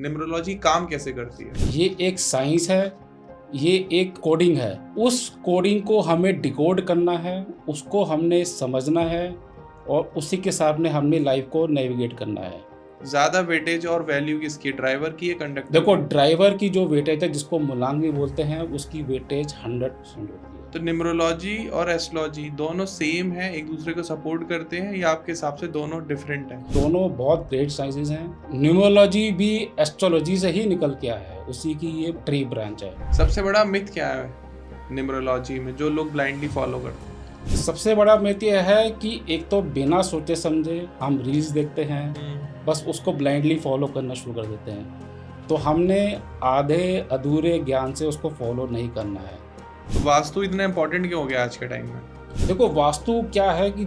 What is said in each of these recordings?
Numerology काम कैसे करती है? ये एक साइंस है, ये एक कोडिंग है। उस कोडिंग को हमें डिकोड करना है, उसको हमने समझना है और उसी के सामने हमने लाइफ को नेविगेट करना है। ज्यादा वेटेज और वैल्यू किसकी, ड्राइवर की या कंडक्टर देखो, की? ड्राइवर की जो वेटेज है, जिसको मूलांक भी बोलते हैं, उसकी वेटेज 100% होती है। तो न्यूमरोलॉजी और एस्ट्रोलॉजी दोनों सेम है, एक दूसरे को सपोर्ट करते हैं, या आपके हिसाब से दोनों डिफरेंट हैं? दोनों बहुत ग्रेट साइंसेज हैं। न्यूमरोलॉजी भी एस्ट्रोलॉजी से ही निकल के आया है, उसी की ये ट्री ब्रांच है। सबसे बड़ा मिथ क्या है न्यूमरोलॉजी में जो लोग ब्लाइंडली फॉलो करते हैं? सबसे बड़ा मिथ यह है कि एक तो बिना सोचे समझे हम रील्स देखते हैं, बस उसको ब्लाइंडली फॉलो करना शुरू कर देते हैं। तो हमने आधे अधूरे ज्ञान से उसको फॉलो नहीं करना है। तो वास्तु इतना इम्पोर्टेंट क्यों हो गया आज के टाइम में? देखो, वास्तु क्या है कि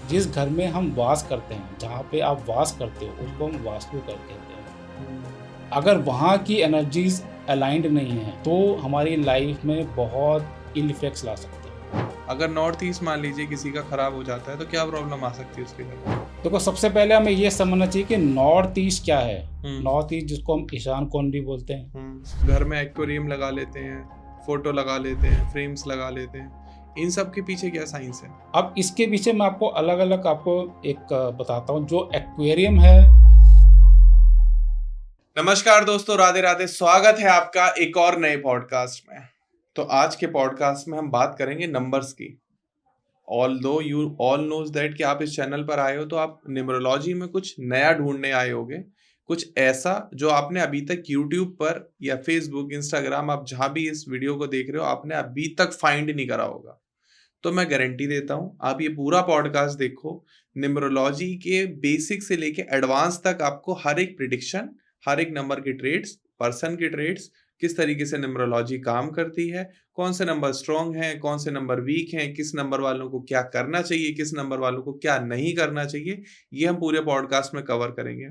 जिस घर में हम वास करते हैं, जहाँ पे आप वास करते हो, उसको हम वास्तु कहते हैं। अगर वहाँ की एनर्जीज अलाइंड नहीं है तो हमारी लाइफ में बहुत इल इफेक्ट्स ला सकते हैं। अगर नॉर्थ ईस्ट मान लीजिए किसी का खराब हो जाता है तो क्या प्रॉब्लम आ सकती है उसके घर? देखो, सबसे पहले हमें ये समझना चाहिए कि नॉर्थ ईस्ट क्या है। नॉर्थ ईस्ट, जिसको हम ईशान कोण भी बोलते हैं। घर में एक्वेरियम लगा लेते हैं, फोटो लगा लेते हैं, फ्रेम्स लगा लेते हैं, इन सब के पीछे क्या साइंस है? अब इसके पीछे मैं आपको अलग अलग एक बताता हूँ। जो एक्वेरियम है। नमस्कार दोस्तों, राधे राधे, स्वागत है आपका एक और नए पॉडकास्ट में। तो आज के पॉडकास्ट में हम बात करेंगे नंबर्स की। Although you all knows that कि आप इस चैनल पर आए हो तो आप न्यूमरोलॉजी में कुछ नया ढूंढने आए होगे, कुछ ऐसा जो आपने अभी तक यूट्यूब पर या फेसबुक, इंस्टाग्राम, आप जहां भी इस वीडियो को देख रहे हो, आपने अभी तक फाइंड नहीं करा होगा। तो मैं गारंटी देता हूं, आप ये पूरा पॉडकास्ट देखो, न्यूमरोलॉजी के बेसिक से लेके एडवांस तक आपको हर एक प्रिडिक्शन, हर एक नंबर के ट्रेड्स, पर्सन के ट्रेड्स, किस तरीके से न्यूमरोलॉजी काम करती है, कौन से नंबर स्ट्रॉन्ग हैं, कौन से नंबर वीक हैं, किस नंबर वालों को क्या करना चाहिए, किस नंबर वालों को क्या नहीं करना चाहिए, ये हम पूरे पॉडकास्ट में कवर करेंगे।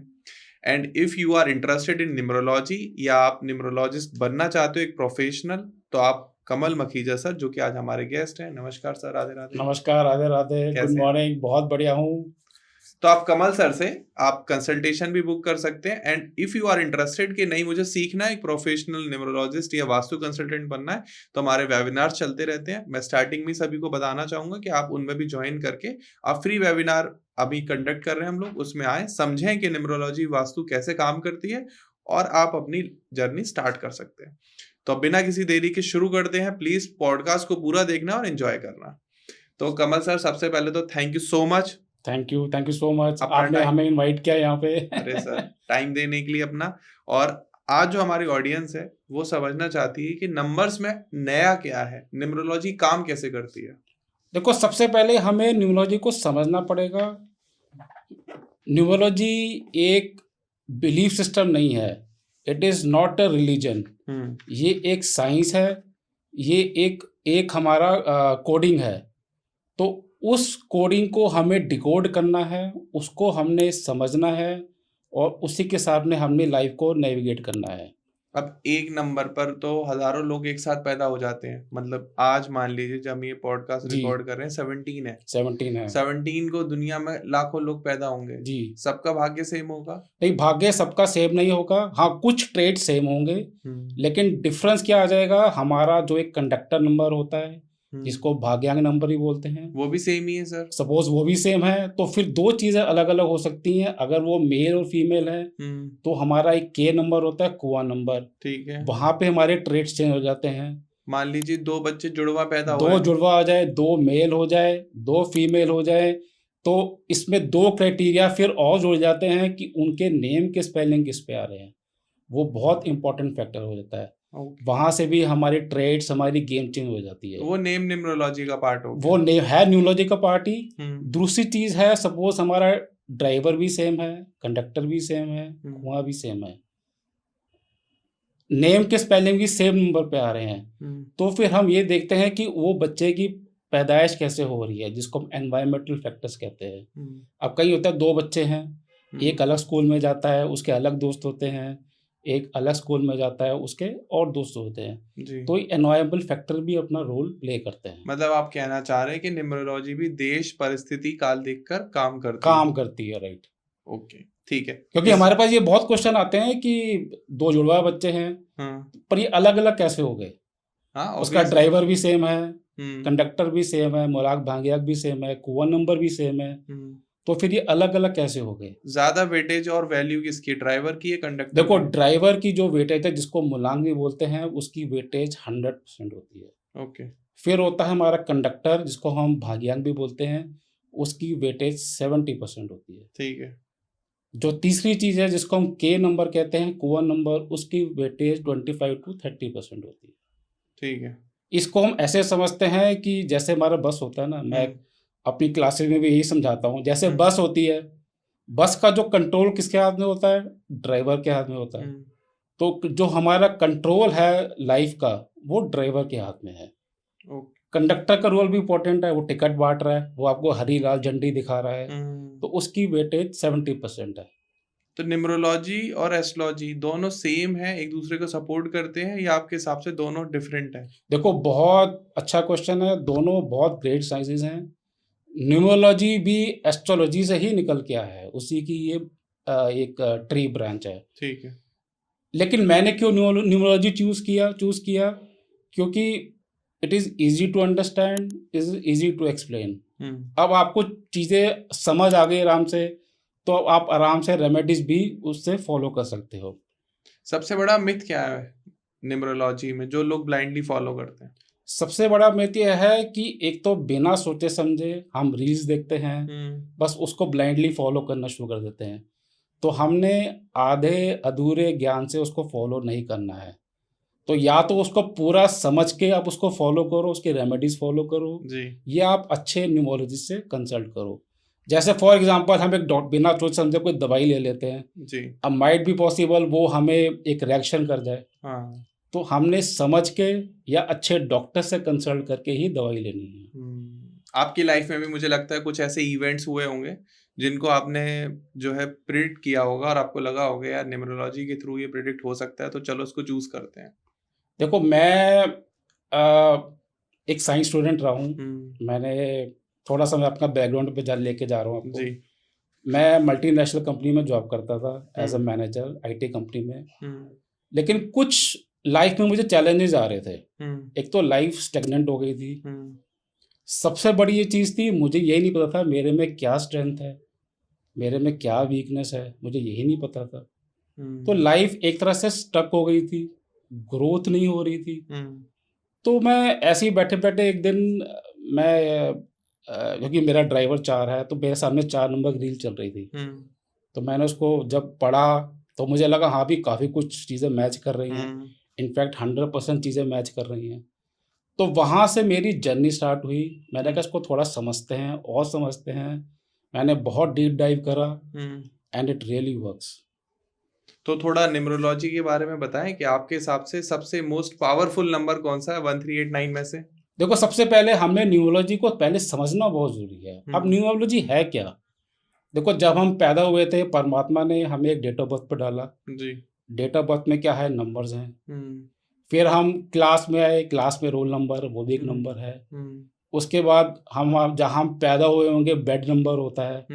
And if you are interested in numerology या आप न्यूमरोलॉजिस्ट बनना चाहते हो एक प्रोफेशनल, तो आप कमल मखीजा सर, जो कि आज हमारे गेस्ट हैं। नमस्कार सर, राधे राधे। नमस्कार, राधे राधे, गुड मॉर्निंग। बहुत बढ़िया हूँ। तो आप कमल सर से आप कंसल्टेशन भी बुक कर सकते हैं। And if you are interested कि नहीं, मुझे सीखना है, एक प्रोफेशनल न्यूमरोलॉजिस्ट या वास्तु कंसल्टेंट बनना है, तो हमारे वेबिनार चलते रहते हैं। मैं स्टार्टिंग में सभी को बताना चाहूंगा कि आप उनमें भी ज्वाइन करके आप फ्री वेबिनार अभी कंडक्ट कर रहे हैं हम लोग, उसमें आए, समझें कि न्यूमरोलॉजी वास्तु कैसे काम करती है और आप अपनी जर्नी स्टार्ट कर सकते हैं। तो बिना किसी देरी के शुरू करते हैं। प्लीज पॉडकास्ट को पूरा देखना और एंजॉय करना। तो कमल सर, सबसे पहले तो thank you so much. Thank you so much, आपने हमें इनवाइट किया यहाँ पे। अरे सर, टाइम देने के लिए अपना। और आज जो हमारी ऑडियंस है वो समझना चाहती है कि नंबर्स में नया क्या है, न्यूमरोलॉजी काम कैसे करती है। देखो, सबसे पहले हमें न्यूमरोलॉजी को समझना पड़ेगा। न्यूमरोलॉजी एक बिलीफ सिस्टम नहीं है, it is not a religion. ये एक साइंस है, ये एक हमारा कोडिंग है। तो उस कोडिंग को हमें डिकोड करना है, उसको हमने समझना है और उसी के सामने हमने लाइफ को नेविगेट करना है। अब एक नंबर पर तो हजारों लोग एक साथ पैदा हो जाते हैं। मतलब आज मान लीजिए जब हम ये पॉडकास्ट रिकॉर्ड कर रहे हैं, 17 है। 17 को दुनिया में लाखों लोग पैदा होंगे जी। सबका भाग्य सेम होगा? नहीं, भाग्य सबका सेम नहीं होगा। हाँ, कुछ ट्रेड सेम होंगे, लेकिन डिफरेंस क्या आ जाएगा, हमारा जो एक कंडक्टर नंबर होता है, जिसको भाग्यांक नंबर ही बोलते हैं, वो भी सेम ही है सर। सपोज वो भी सेम है, तो फिर दो चीजें अलग अलग हो सकती हैं। अगर वो मेल और फीमेल है तो हमारा एक के नंबर होता है, कुआ नंबर, ठीक है, वहां पे हमारे ट्रेड्स चेंज हो जाते हैं। मान लीजिए दो बच्चे जुड़वा पैदा हो, दो जुड़वा आ जाए, दो मेल हो जाए, दो फीमेल हो जाए, तो इसमें दो क्राइटेरिया फिर और जुड़ जाते हैं कि उनके नेम के स्पेलिंग किस पे आ रहे हैं। वो बहुत इंपॉर्टेंट फैक्टर हो जाता है। वहां से भी हमारी ट्रेड्स, हमारी गेम चेंज हो जाती है। वो नेम न्यूमरोलॉजी का पार्ट हो गया। वो नेम है न्यूमरोलॉजी का पार्ट ही। दूसरी चीज है, सपोज हमारा ड्राइवर भी सेम है, कंडक्टर भी सेम है, कुआं भी सेम है, नेम के स्पेलिंग भी सेम नंबर पे आ रहे हैं, तो फिर हम ये देखते हैं कि वो बच्चे की पैदाइश कैसे हो रही है, जिसको हम एनवायरमेंटल फैक्टर्स कहते हैं। अब कई होता है, दो बच्चे हैं, एक अलग स्कूल में जाता है, उसके अलग दोस्त होते हैं, एक अलग स्कूल में जाता है, उसके और दोस्त होते हैं जी। तो एनवायरमेंटल फैक्टर भी अपना रोल प्ले करते हैं। मतलब आप कहना चाह रहे हैं कि न्यूमरोलॉजी भी देश, परिस्थिति, काल देखकर काम करती है, राइट? ओके, ठीक है। क्योंकि हमारे पास ये बहुत क्वेश्चन आते हैं कि 2 जुड़वा बच्चे हैं, पर ये अलग-अलग कैसे हो गए? हाँ, उसका obvious है। ड्राइवर भी सेम है, हम्म, कंडक्टर भी सेम है, मुराद भांगियाक भी सेम है, कुआं नंबर भी सेम है, तो फिर ये अलग-अलग कैसे हो गए? ज्यादा वेटेज और वैल्यू किसकी, ड्राइवर की या कंडक्टर देखो, की? ड्राइवर की जो वेटेज है, जिसको मुलांग भी बोलते हैं, उसकी वेटेज 100% होती है। ओके। फिर होता है हमारा कंडक्टर, जिसको हम भाग्यांक भी बोलते हैं, उसकी वेटेज 70% होती है। ठीक है। जो तीसरी चीज़ है, जिसको हम के नंबर कहते हैं, कुआं नंबर, उसकी वेटेज 25 टू 30% होती है। ठीक है। इसको हम ऐसे समझते हैं कि जैसे हमारा बस होता है ना, मैं अपनी क्लासेस में भी यही समझाता हूँ, जैसे बस होती है, बस का जो कंट्रोल किसके हाथ में होता है? ड्राइवर के हाथ में होता है। तो जो हमारा कंट्रोल है लाइफ का, वो ड्राइवर के हाथ में है। ओके। कंडक्टर का रोल भी इम्पोर्टेंट है, वो टिकट बांट रहा है, वो आपको हरी लाल झंडी दिखा रहा है, तो उसकी वेटेज 70% है। तो न्यूमरोलॉजी और एस्ट्रोलॉजी दोनों सेम है, एक दूसरे को सपोर्ट करते हैं, या आपके हिसाब से दोनों डिफरेंट है? देखो, बहुत अच्छा क्वेश्चन है, दोनों बहुत ग्रेट साइंसेज हैं। न्यूमरोलॉजी भी एस्ट्रोलॉजी से ही निकल के आया है, उसी की ये एक ट्री ब्रांच है। ठीक है। लेकिन मैंने क्यों न्यूमरोलॉजी चूज़ किया? क्योंकि it is easy to understand, is easy to explain. अब आपको चीज़ें समझ आ गई आराम से, तो आप आराम से रेमेडीज़ भी उससे फॉलो कर सकते हो। सबसे बड़ा मिथ क्या है न्यूमरोलॉजी में, जो लोग ब्लाइंडली फॉलो करते हैं? सबसे बड़ा मिथ ये है कि एक तो बिना सोचे समझे हम रील्स देखते हैं, बस उसको ब्लाइंडली फॉलो करना शुरू कर देते हैं। तो हमने आधे अधूरे ज्ञान से उसको फॉलो नहीं करना है। तो या तो उसको पूरा समझ के आप उसको फॉलो करो, उसकी रेमेडीज़ फॉलो करो, जी। या आप अच्छे न्यूमरोलॉजिस्ट से कंसल्ट करो। जैसे फॉर एग्ज़ाम्पल हम एक बिना सोच समझे कोई दवाई ले लेते हैं। जी। अब माइट बी पॉसिबल वो हमें एक रिएक्शन कर जाए। हाँ। तो हमने समझ के या अच्छे डॉक्टर से कंसल्ट करके ही दवाई लेनी है। आपकी लाइफ में भी मुझे लगता है कुछ ऐसे इवेंट्स हुए होंगे जिनको आपने जो है प्रिडिक्ट किया होगा, और आपको लगा होगा यार न्यूमरोलॉजी के थ्रू ये प्रिडिक्ट हो सकता है, तो चलो इसको चूज करते हैं। देखो, मैं एक साइंस स्टूडेंट रहा हूँ। मैंने थोड़ा-सा मैं अपना बैकग्राउंड पे लेके जा रहा हूँ आपको। जी। मैं मल्टीनेशनल कंपनी में जॉब करता था as a manager IT company में। लेकिन कुछ लाइफ में मुझे चैलेंजेस आ रहे थे। एक तो लाइफ स्टैग्नेंट हो गई थी। सबसे बड़ी ये चीज़ थी, मुझे यही नहीं पता था मेरे में क्या स्ट्रेंथ है, मेरे में क्या वीकनेस है, मुझे यही नहीं पता था। तो लाइफ एक तरह से स्टक हो गई थी, ग्रोथ नहीं हो रही थी। तो मैं ऐसे ही बैठे-बैठे एक दिन मैं क्योंकि मेरा ड्राइवर 4 है, तो मेरे सामने 4 नंबर की रील चल रही थी। तो मैंने उसको जब पढ़ा, तो मुझे लगा हाँ भी काफ़ी कुछ चीज़ें मैच कर रही हैं। इनफैक्ट 100% चीज़ें मैच कर रही हैं। तो वहाँ से मेरी जर्नी स्टार्ट हुई। मैंने कहा इसको थोड़ा समझते हैं और समझते हैं। मैंने बहुत डीप डाइव करा एंड इट रियली वर्क्स। तो थोड़ा न्यूमरोलॉजी के बारे में बताएं कि आपके हिसाब से सबसे मोस्ट पावरफुल नंबर कौन सा है 1389 में से? देखो, सबसे पहले हमें न्यूमरोलॉजी को पहले समझना बहुत ज़रूरी है। अब न्यूमरोलॉजी है क्या? देखो, जब हम पैदा हुए थे, परमात्मा ने हमें एक डेट ऑफ बर्थ पे डाला। जी। डेट ऑफ बर्थ में क्या है? नंबर्स हैं। फिर हम क्लास में आए, क्लास में रोल नंबर, वो भी एक नंबर है। उसके बाद हम जहाँ हम पैदा हुए होंगे, बेड नंबर होता है।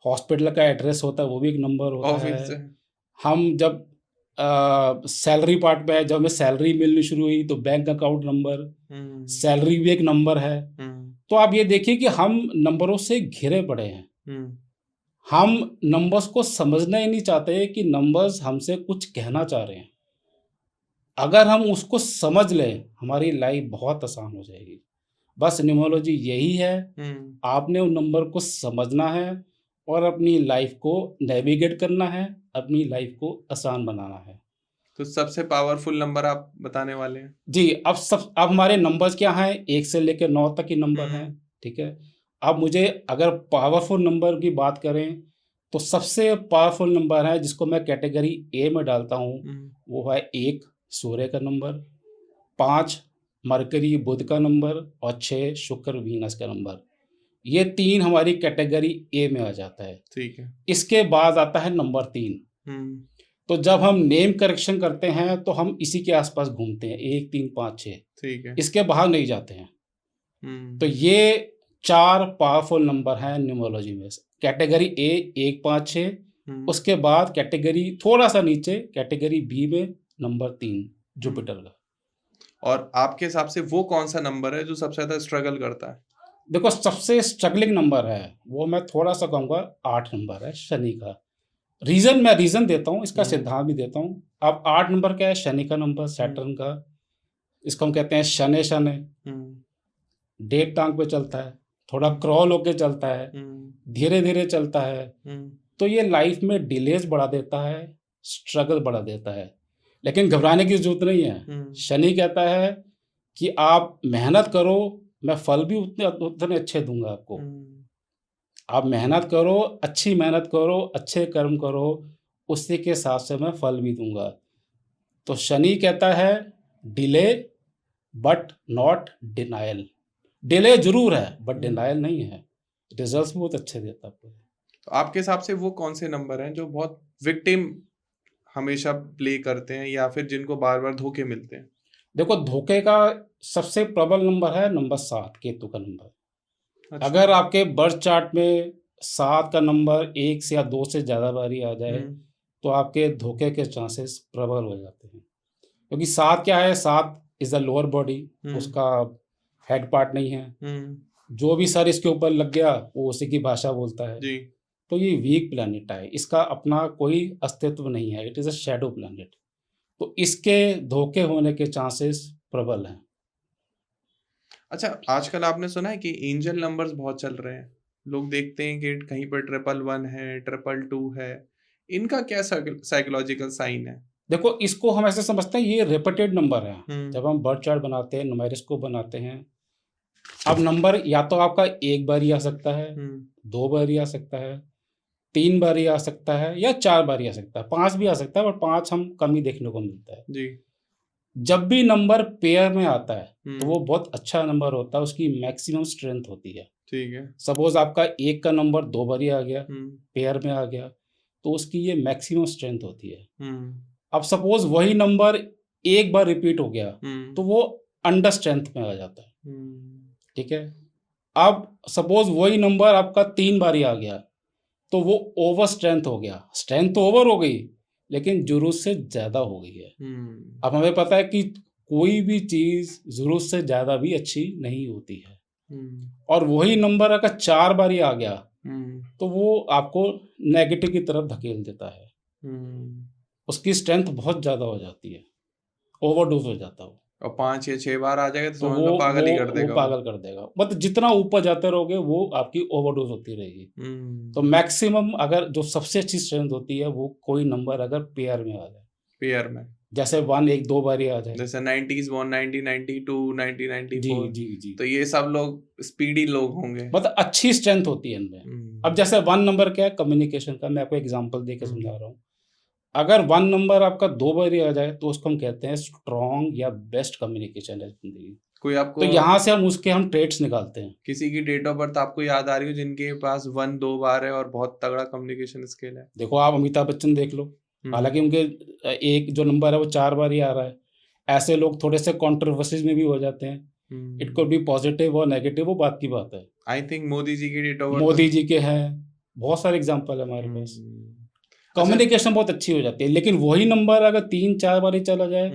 हॉस्पिटल का एड्रेस होता है, वो भी एक नंबर होता ऑफिस है। हम जब सैलरी पार्ट में है, जब हमें सैलरी मिलनी शुरू हुई, तो बैंक अकाउंट नंबर, सैलरी भी एक नंबर है। तो आप ये देखिए कि हम नंबरों से घिरे पड़े हैं। हम नंबर्स को समझना ही नहीं चाहते कि नंबर्स हमसे कुछ कहना चाह रहे हैं। अगर हम उसको समझ लें, हमारी लाइफ बहुत आसान हो जाएगी। बस न्यूमरोलॉजी यही है, आपने उन नंबर को समझना है और अपनी लाइफ को नेविगेट करना है, अपनी लाइफ को आसान बनाना है। तो सबसे पावरफुल नंबर आप बताने वाले हैं? जी, अब हमारे नंबर्स क्या हैं? 1 से लेकर 9 तक के नंबर हैं, ठीक है? अब मुझे अगर पावरफुल नंबर की बात करें, तो सबसे पावरफुल नंबर है जिसको मैं कैटेगरी ए में डालता हूँ, वो है 1 सूर्य का नंबर, 5 मरकरी बुध का नंबर और 6 शुक्र वीनस का नंबर। ये 3 हमारी कैटेगरी ए में आ जाता है। ठीक है। इसके बाद आता है नंबर 3। तो जब हम नेम करेक्शन करते हैं, तो हम इसी के आसपास घूमते हैं, 1, 3, 5, 6। ठीक है। इसके बाहर नहीं जाते हैं। तो ये 4 पावरफुल नंबर हैं न्यूमरोलॉजी में। कैटेगरी ए 1, 5, 6, उसके बाद कैटेगरी थोड़ा सा नीचे कैटेगरी बी में नंबर 3 जुपिटर का। और आपके हिसाब से वो कौन सा नंबर है जो सबसे ज्यादा स्ट्रगल करता है? देखो सबसे स्ट्रगलिंग नंबर है वो मैं थोड़ा सा कहूँगा 8 नंबर है शनि का। मैं रीजन देता हूँ, इसका सिद्धांत भी देता हूँ। अब 8 नंबर क्या है? शनि का नंबर, सैटर्न का। इसको हम कहते हैं शनि शनि। डेढ़ टांग पे चलता है, थोड़ा क्रॉल होके चलता है, धीरे धीरे चलता है। तो ये लाइफ में डिलेज बढ़ा देता है, स्ट्रगल बढ़ा देता है। लेकिन घबराने की जरूरत नहीं है। शनि कहता है कि आप मेहनत करो, मैं फल भी उतने अच्छे दूंगा आपको। आप मेहनत करो, अच्छी मेहनत करो, अच्छे कर्म करो, उसी के साथ से मैं फल भी दूंगा। तो शनि कहता है delay but not denial. Delay जरूर है बट डिनायल नहीं है, रिजल्ट्स बहुत अच्छे देता है। तो आपके हिसाब से वो कौन से नंबर हैं जो बहुत विक्टिम हमेशा प्ले करते हैं या फिर जिनको बार बार धोखे मिलते हैं? देखो धोखे का सबसे प्रबल नंबर है नंबर 7, केतु का नंबर। अच्छा। अगर आपके बर्थ चार्ट में 7 का नंबर 1 से या 2 से ज़्यादा बारी आ जाए तो आपके धोखे के चांसेस प्रबल हो जाते हैं। क्योंकि 7 क्या है? 7 इज द लोअर बॉडी, उसका हेड पार्ट नहीं है। जो भी सर इसके ऊपर लग गया वो उसी की भाषा बोलता है जी। तो ये वीक प्लैनेट है, इसका अपना कोई अस्तित्व नहीं है, it is a shadow planet. तो इसके धोखे होने के चांसेस प्रबल हैं। अच्छा, आजकल आपने सुना है कि एंजल नंबर्स बहुत चल रहे हैं। लोग देखते हैं कि कहीं पर 111 है, 222 है। इनका क्या साइकोलॉजिकल साइन है? देखो इसको हम ऐसे समझते हैं ये रिपीटेड नंबर है। जब हम बर्थ चार्ट बनाते हैं, न्यूमेरिस्को बनाते हैं, अब नंबर या तो आपका एक बार ही आ सकता है, 2 बार ही आ सकता है, 3 बार ही आ सकता है या 4 बार ही आ सकता है, 5 भी आ सकता है, पर 5 हम कम ही देखने को मिलता है। जी। जब भी नंबर पेयर में आता है तो वो बहुत अच्छा नंबर होता है, उसकी मैक्सिमम स्ट्रेंथ होती है। ठीक है। सपोज आपका 1 का नंबर 2 बार ही आ गया, पेयर में आ गया, तो उसकी ये मैक्सिमम स्ट्रेंथ होती है। अब सपोज वही नंबर एक बार रिपीट हो गया तो वो अंडर स्ट्रेंथ में आ जाता है। ठीक है। अब सपोज वही नंबर आपका 3 बार ही आ गया तो वो ओवर स्ट्रेंथ हो गया। स्ट्रेंथ तो ओवर हो गई लेकिन जरूरत से ज्यादा हो गई है। अब हमें पता है कि कोई भी चीज जरूरत से ज्यादा भी अच्छी नहीं होती है। और वही नंबर अगर 4 बार ही आ गया तो वो आपको नेगेटिव की तरफ धकेल देता है। उसकी स्ट्रेंथ बहुत ज्यादा हो जाती है, ओवरडोज हो जाता है वो। और 5 या 6 बार आ जाएगा तो तो समझ लो पागल ही कर वो देगा। पागल कर देगा। मतलब जितना ऊपर जाते रहोगे वो आपकी ओवरडोज होती रहेगी। तो मैक्सिमम अगर जो सबसे अच्छी स्ट्रेंथ होती है वो कोई नंबर अगर पेयर में आ जाए, पेयर में जैसे 1 1 2 बार ही आ जाए, जैसे 90s 190 92 90 94। जी जी जी, तो ये सब लोग स्पीडी लोग होंगे। मतलब अच्छी स्ट्रेंथ होती है इनमें। अब जैसे 1 नंबर क्या है? कम्युनिकेशन का। मैं आपको एग्जांपल देके समझा रहा हूँ। अगर 1 नंबर आपका 2 बार ही आ जाए तो उसको हम कहते हैं स्ट्रॉन्ग या बेस्ट कम्युनिकेशन है जिंदगी। कोई तो आपको यहाँ से हम ट्रेड्स निकालते हैं। किसी की डेट ऑफ बर्थ आपको याद आ रही हो जिनके पास 1 2 बार है और बहुत तगड़ा कम्युनिकेशन स्किल है? देखो आप अमिताभ बच्चन देख लो, हालांकि उनके एक जो नंबर है वो 4 बार ही आ रहा है। ऐसे लोग थोड़े से कंट्रोवर्सीज में भी हो जाते हैं। इट कुड बी पॉजिटिव और नेगेटिव, वो बात की बात है। आई थिंक मोदी जी की date of birth Modi ji के हैं, बहुत सारे एग्जांपल है हमारे पास। कम्युनिकेशन बहुत अच्छी हो जाती है। लेकिन वही नंबर अगर 3 4 बार ही चला जाए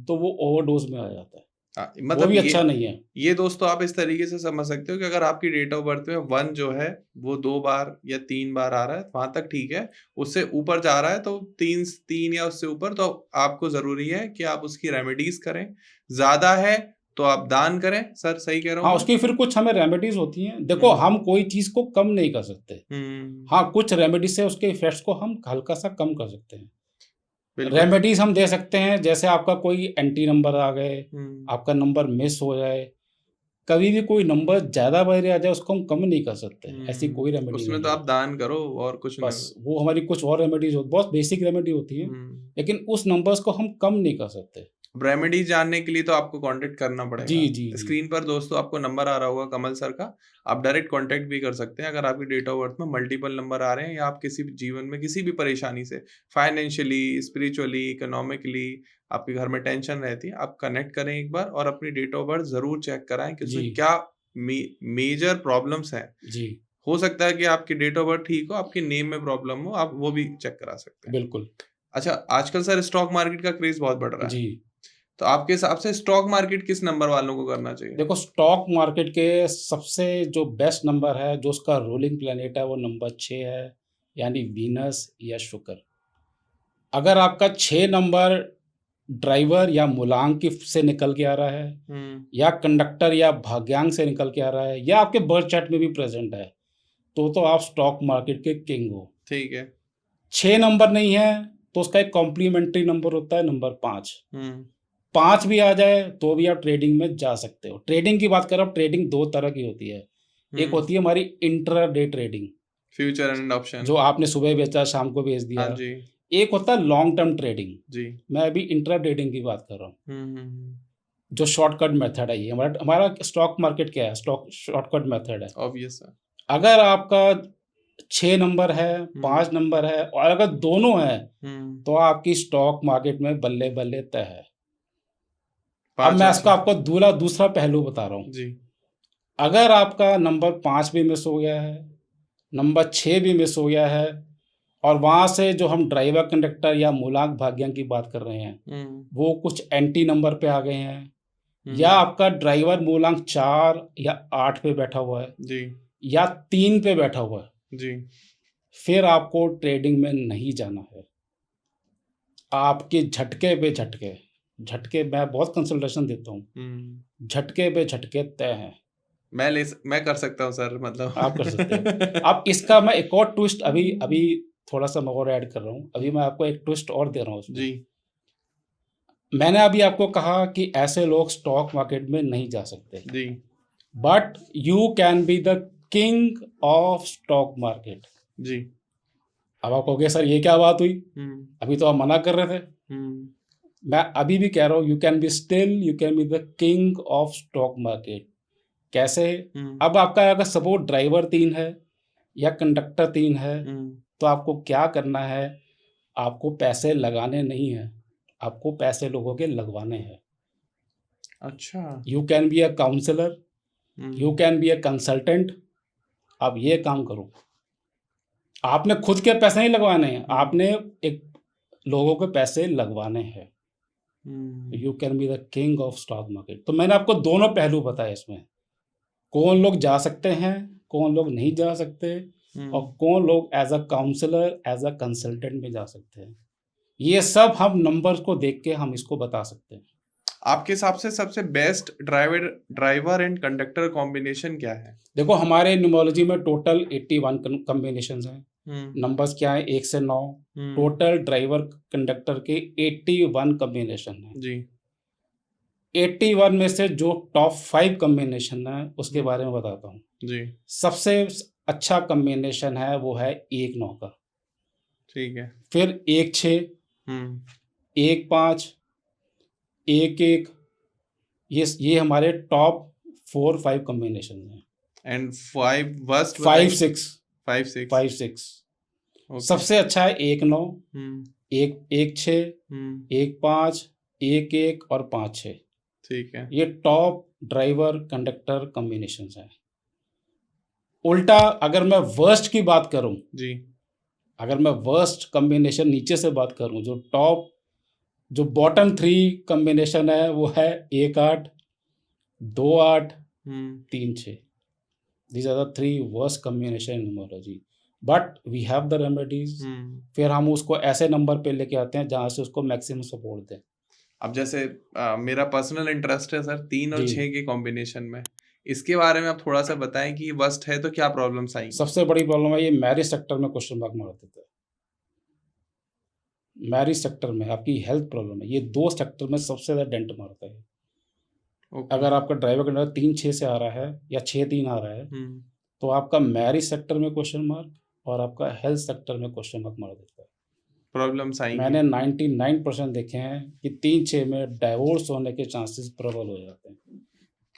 तो वो ओवरडोज में आ जाता है। वो मतलब भी अच्छा नहीं है। ये दोस्तों आप इस तरीके से समझ सकते हो कि अगर आपकी डेट ऑफ बर्थ में 1 जो है वो 2 बार या 3 बार आ रहा है वहां तक ठीक है। उससे ऊपर जा रहा है तो 3 या उससे ऊपर तो आपको जरूरी है कि आप उसकी रेमेडीज करें। ज्यादा है तो आप दान करें। सर सही कह रहा हूँ हाँ, मैं? उसकी फिर कुछ हमें रेमेडीज होती हैं। देखो हम कोई चीज को कम नहीं कर सकते। हाँ, कुछ रेमेडीज से उसके इफेक्ट्स को हम हल्का सा कम कर सकते हैं। रेमेडीज हम दे सकते हैं, जैसे आपका कोई एंटी नंबर आ गए, आपका नंबर मिस हो जाए, कभी भी कोई नंबर ज्यादा बार आ जाए उसको हम कम नहीं कर सकते। ऐसी कोई रेमेडी उसमें नहीं तो है। आप दान करो और कुछ बस वो हमारी कुछ और रेमेडीज होती, बहुत बेसिक रेमेडी होती है, लेकिन उस नंबर्स को हम कम नहीं कर सकते। रेमेडीज जानने के लिए तो आपको कांटेक्ट करना पड़ेगा। जी जी जी। स्क्रीन पर दोस्तों आपको नंबर आ रहा होगा कमल सर का। आप डायरेक्ट कांटेक्ट भी कर सकते हैं अगर आपकी डेट ऑफ बर्थ में मल्टीपल नंबर आ रहे हैं या आप किसी भी जीवन में किसी भी परेशानी से, फाइनेंशियली, स्पिरिचुअली, इकोनॉमिकली आपके घर में टेंशन रहती है, आप कनेक्ट करें एक बार और अपनी डेट ऑफ बर्थ जरूर चेक कराएं कि उसमें क्या मेजर प्रॉब्लम्स हैं। जी। हो सकता है कि आपकी डेट ऑफ बर्थ ठीक हो, आपके नेम में प्रॉब्लम हो, आप वो भी चेक करा सकते हैं। बिल्कुल। अच्छा, आजकल सर स्टॉक मार्केट का क्रेज बहुत बढ़ रहा है। जी। तो आपके हिसाब से स्टॉक मार्केट किस नंबर वालों को करना चाहिए? देखो, स्टॉक मार्केट के सबसे जो बेस्ट नंबर है, जो उसका रूलिंग प्लैनेट है, वो नंबर 6 है, यानी वीनस या शुक्र। अगर आपका 6 नंबर ड्राइवर या मूलांक की से निकल के आ रहा है, या कंडक्टर या भाग्यांक से निकल के आ रहा है, या आपके बर्थ चार्ट में भी प्रेजेंट है, तो आप स्टॉक मार्केट के किंग हो। ठीक है। 6 नंबर नहीं है, तो उसका एक कॉम्प्लीमेंट्री नंबर होता है, नंबर 5। 5 भी आ जाए तो भी आप ट्रेडिंग में जा सकते हो। ट्रेडिंग की बात कर रहा हूँ, ट्रेडिंग 2 तरह की होती है। एक होती है हमारी intraday trading, future and option. जो आपने सुबह बेचा, शाम को बेच दिया। हाँ जी। एक होता है लॉन्ग टर्म ट्रेडिंग। जी। मैं अभी इंट्रा ट्रेडिंग की बात कर रहा हूँ, हम्म। जो शॉर्टकट मेथड है। ये हमारा हमारा स्टॉक मार्केट क्या है? स्टॉक शॉर्टकट मेथड है। ऑब्वियस है। अगर आपका 6 नंबर है, 5 नंबर है, और अगर दोनों है, तो आपकी स्टॉक मार्केट में बल्ले बल्ले तय है। अब मैं इसका आपको दूसरा पहलू बता रहा हूँ। जी। अगर आपका नंबर 5 भी मिस हो गया है, नंबर 6 भी मिस हो गया है, और वहां से जो हम ड्राइवर कंडक्टर या मूलांक भाग्यांक की बात कर रहे हैं, वो कुछ एंटी नंबर पे आ गए हैं, या आपका ड्राइवर मूलांक 4 या 8 पे बैठा हुआ है, जी, या 3 पे बैठा हुआ है, जी, फिर आपको ट्रेडिंग में नहीं जाना है। आपके झटके पे झटके मैं बहुत कंसल्टेशन देता हूँ, झटके पे झटके तय हैं। मैं कर सकता हूँ सर, मतलब आप कर सकते हो। अब इसका मैं एक और ट्विस्ट अभी थोड़ा सा मैं और ऐड कर रहा हूँ। अभी मैं आपको एक ट्विस्ट और दे रहा हूँ उसमें। जी। मैंने अभी आपको कहा कि ऐसे लोग स्टॉक मार्केट में नहीं जा सकते, जी, but you can be the king of stock market. जी। अब आप कहोगे सर ये क्या बात हुई, अभी तो आप मना कर रहे थे। मैं अभी भी कह रहा हूँ, you can be the king of stock market. कैसे? अब आपका अगर सपोज ड्राइवर 3 है या कंडक्टर 3 है, तो आपको क्या करना है? आपको पैसे लगाने नहीं है, आपको पैसे लोगों के लगवाने हैं। अच्छा। You can be a counsellor, you can be a consultant. आप ये काम करो। आपने खुद के पैसे नहीं लगवाने हैं, आपने एक लोगों के पैसे लगवाने हैं। You can be the king of stock market. तो मैंने आपको दोनों पहलू बताए इसमें, कौन लोग जा सकते हैं, कौन लोग नहीं जा सकते, और कौन लोग as a counsellor, as a consultant में जा सकते हैं। ये सब हम नंबर्स को देख के हम इसको बता सकते हैं। आपके हिसाब से सबसे best driver and conductor combination क्या है? देखो, हमारे न्यूमरोलॉजी में टोटल 81 कॉम्बिनेशंस हैं। नंबर्स क्या है? 1 से 9। टोटल ड्राइवर कंडक्टर के 81 कॉम्बिनेशन है। जी। 81 में से जो टॉप 5 कॉम्बिनेशन है उसके बारे में बताता हूँ। जी। सबसे अच्छा कॉम्बिनेशन है वो है 1-9 का। ठीक है। फिर 1-6, 1-5, 1-1, ये हमारे टॉप 4-5 कॉम्बिनेशन हैं। एंड 5 वर्स्ट 5-6 5-6 5-6 सबसे अच्छा है 1-9, 1-6, 1-5, 1-1 और 5-6। ठीक है। ये टॉप ड्राइवर कंडक्टर कॉम्बिनेशंस हैं। उल्टा अगर मैं वर्स्ट की बात करूं, जी, अगर मैं वर्स्ट कॉम्बिनेशन नीचे से बात करूं, जो बॉटम 3 कॉम्बिनेशन है वो है 1-8, 2-8, 3-6। These are the 3 worst combination in numerology. But we have the remedies. फिर हम उसको ऐसे नंबर पे लेके आते हैं जहाँ से उसको मैक्सिमम सपोर्ट दें। अब जैसे मेरा पर्सनल इंटरेस्ट है सर 3 और 6 के कॉम्बिनेशन में, इसके बारे में आप थोड़ा सा बताएं कि वर्स्ट है तो क्या प्रॉब्लम्स आएंगी? सबसे बड़ी प्रॉब्लम है ये मैरिज सेक्टर में क्वेश्चन मार्क मार देता है। मैरिज सेक्टर में आपकी हेल्थ प्रॉब्लम है, ये 2 सेक्टर में सबसे ज़्यादा डेंट मारता है। अगर आपका ड्राइवर का नंबर 3-6 से आ रहा है या 6-3 आ रहा है, तो आपका मैरिज सेक्टर में क्वेश्चन मार्क और आपका हेल्थ सेक्टर में क्वेश्चन मार्क मार देता है। प्रॉब्लम्स आएंगी। मैंने 99% देखे हैं कि 3-6 में डाइवोर्स होने के चांसेस प्रबल हो जाते हैं।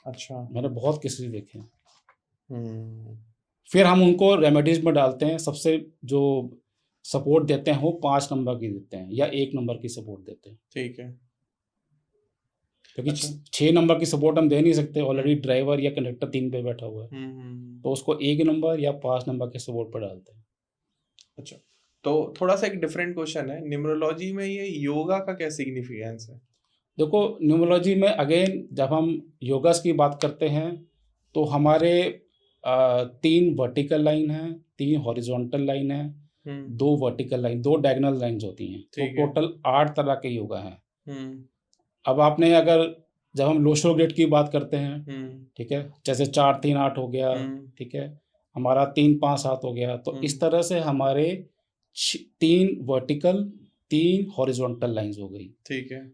अच्छा। मैंने बहुत केसेस देखे हैं। फिर हम उनको रेमेडीज में डालते हैं। सबसे जो सपोर्ट देते हैं वो 5 नंबर की देते हैं या 1 नंबर की सपोर्ट देते हैं। ठीक है। क्योंकि अच्छा। 6 नंबर की सपोर्ट हम दे नहीं सकते, ऑलरेडी ड्राइवर या कंडक्टर 3 पे बैठा हुआ है, तो उसको 1 नंबर या 5 नंबर के सपोर्ट पर डालते हैं। अच्छा, तो थोड़ा सा एक डिफरेंट क्वेश्चन है, न्यूमरोलॉजी में ये योगा का क्या सिग्निफिकेंस है? देखो न्यूमरोलॉजी में अगेन जब हम योगास की बात करते हैं तो हमारे 3 वर्टिकल लाइन है, 3 हॉरिजॉन्टल लाइन है, 2 वर्टिकल लाइन, 2 डायगोनल लाइन्स होती हैं, तो ठीक है। टोटल 8 तरह के योगा हैं। हम्म अब आपने अगर जब हम लोशो ग्रेड की बात करते हैं, हम्म ठीक है, जैसे 4 3 8 हो गया, हम्म ठीक है, हमारा 3 5 7 हो गया, तो इस तरह से हमारे 3 वर्टिकल 3 हॉरिजॉन्टल लाइंस हो गई। ठीक है।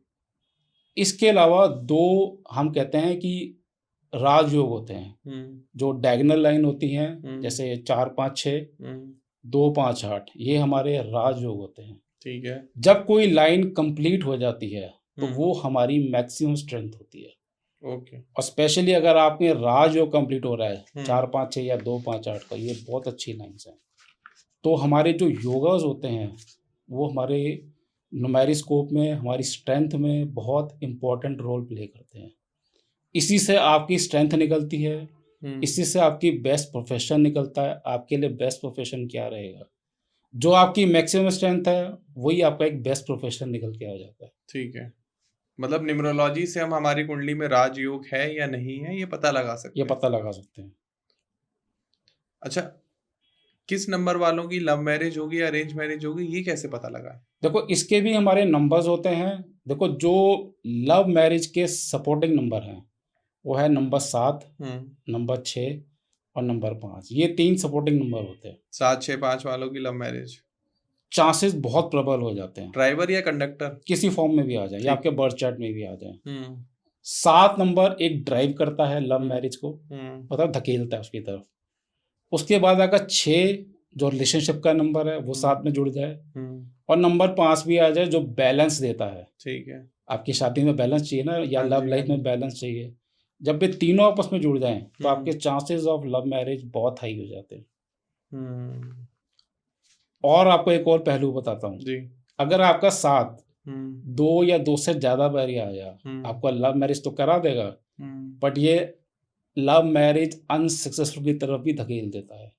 इसके अलावा 2 हम कहते हैं कि राजयोग होते हैं, जो डायगोनल लाइन होती हैं, जैसे 4 5 6 2 5 8, ये हमारे राजयोग होते हैं। ठीक है। जब कोई लाइन कंप्लीट हो जाती है तो वो हमारी मैक्सिमम स्ट्रेंथ होती है। ओके। और स्पेशली अगर आपके राजयोग कंप्लीट हो रहा है 4 5 6 या 2 5 8 का, ये बहुत अच्छी लाइन्स हैं। तो हमारे जो योगाज होते हैं वो हमारे न्यूमेरिस्कोप में, हमारी स्ट्रेंथ में बहुत इम्पोर्टेंट रोल प्ले करते हैं। इसी से आपकी स्ट्रेंथ निकलती है, इसी से आपकी बेस्ट प्रोफेशन निकलता है। आपके लिए बेस्ट प्रोफेशन क्या रहेगा, जो आपकी मैक्सिमम स्ट्रेंथ है वही आपका एक बेस्ट प्रोफेशन निकल के आ जाता है। ठीक है, मतलब न्यूमरोलॉजी से हम हमारी कुंडली में राजयोग है या नहीं है ये पता लगा सकते ये हैं। पता लगा सकते हैं। अच्छा, किस नंबर वालों की लव मैरिज होगी या अरेंज मैरिज होगी ये कैसे पता लगा? देखो इसके भी हमारे नंबर्स होते हैं। देखो जो लव मैरिज के सपोर्टिंग नंबर हैं वो है नंबर 7, नंबर 6 और नंबर 5। ये 3 सपोर्टिंग नंबर होते हैं। 7 6 5 वालों की लव मैरिज चांसेस बहुत प्रबल हो जाते हैं, ड्राइवर या कंडक्टर किसी फॉर्म में भी आ जाए या ठीक। आपके बर्थ चार्ट में भी आ जाए। 7 नंबर एक ड्राइव करता है लव मैरिज को, मतलब धकेलता है उसकी तरफ। उसके बाद अगर 6 जो रिलेशनशिप का नंबर है वो साथ में जुड़ जाए, और नंबर 5 भी आ जाए जो बैलेंस देता है। ठीक है। आपकी शादी में बैलेंस चाहिए ना, या हाँ लव जी, लाइफ हाँ में बैलेंस चाहिए। जब ये तीनों आपस में जुड़ जाएं तो आपके चांसेस ऑफ लव मैरिज बहुत हाई हो जाते हैं। और आपको एक और पहलू बताता हूँ जी। अगर आपका 7 2 या 2 से ज़्यादा बार आ गया, आपका लव मैरिज तो करा देगा, बट ये लव मैरिज अनसक्सेसफुल की तरफ भी धकेल देता है।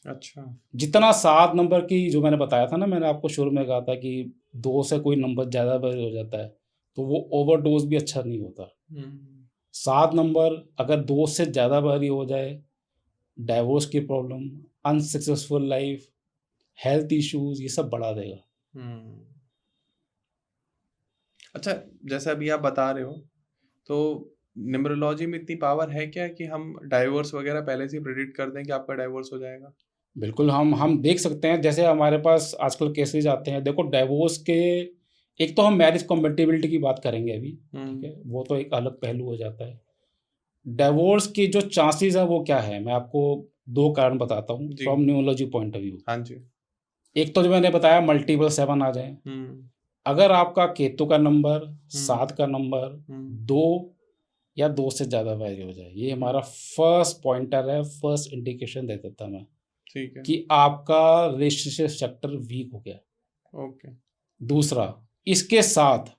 अच्छा। जितना 7 नंबर की जो मैंने बताया था ना, मैंने आपको शुरू में कहा था कि 2 से कोई नंबर ज़्यादा बार हो जाता है तो वो ओवरडोज भी अच्छा नहीं होता। 7 नंबर अगर 2 से ज़्यादा बारी हो जाए, डाइवोर्स की problem, unsuccessful life, health issues, ये सब बढ़ा देगा। अच्छा, जैसा अभी आप बता रहे हो तो न्यूमरोलॉजी में इतनी पावर है क्या कि हम डाइवोर्स वगैरह पहले से प्रेडिक्ट कर दें कि आपका डाइवोर्स हो जाएगा? बिल्कुल, हम देख सकते हैं, जैसे हमारे पास आजकल केसेस आते हैं। देखो डाइवोर्स के, एक तो हम मैरिज कॉम्पेटिबिलिटी की बात करेंगे अभी, ठीक है, वो तो एक अलग पहलू हो जाता है। डाइवोर्स के जो चांसेस हैं वो क्या है, मैं आपको 2 कारण बताता हूँ जी। From numerology point of view. हाँ जी। एक तो जो मैंने बताया मल्टीपल 7 आ जाए। अगर आपका केतु का नंबर, 7 का नंबर 2 या 2 से ज़्यादा वैल्यू हो जाए, ये हमारा फर्स्ट पॉइंटर है, फर्स्ट इंडिकेशन दे देता मैं ठीक है। कि आपका रिलेशनशिप सेक्टर वीक हो गया। ओके। दूसरा, इसके साथ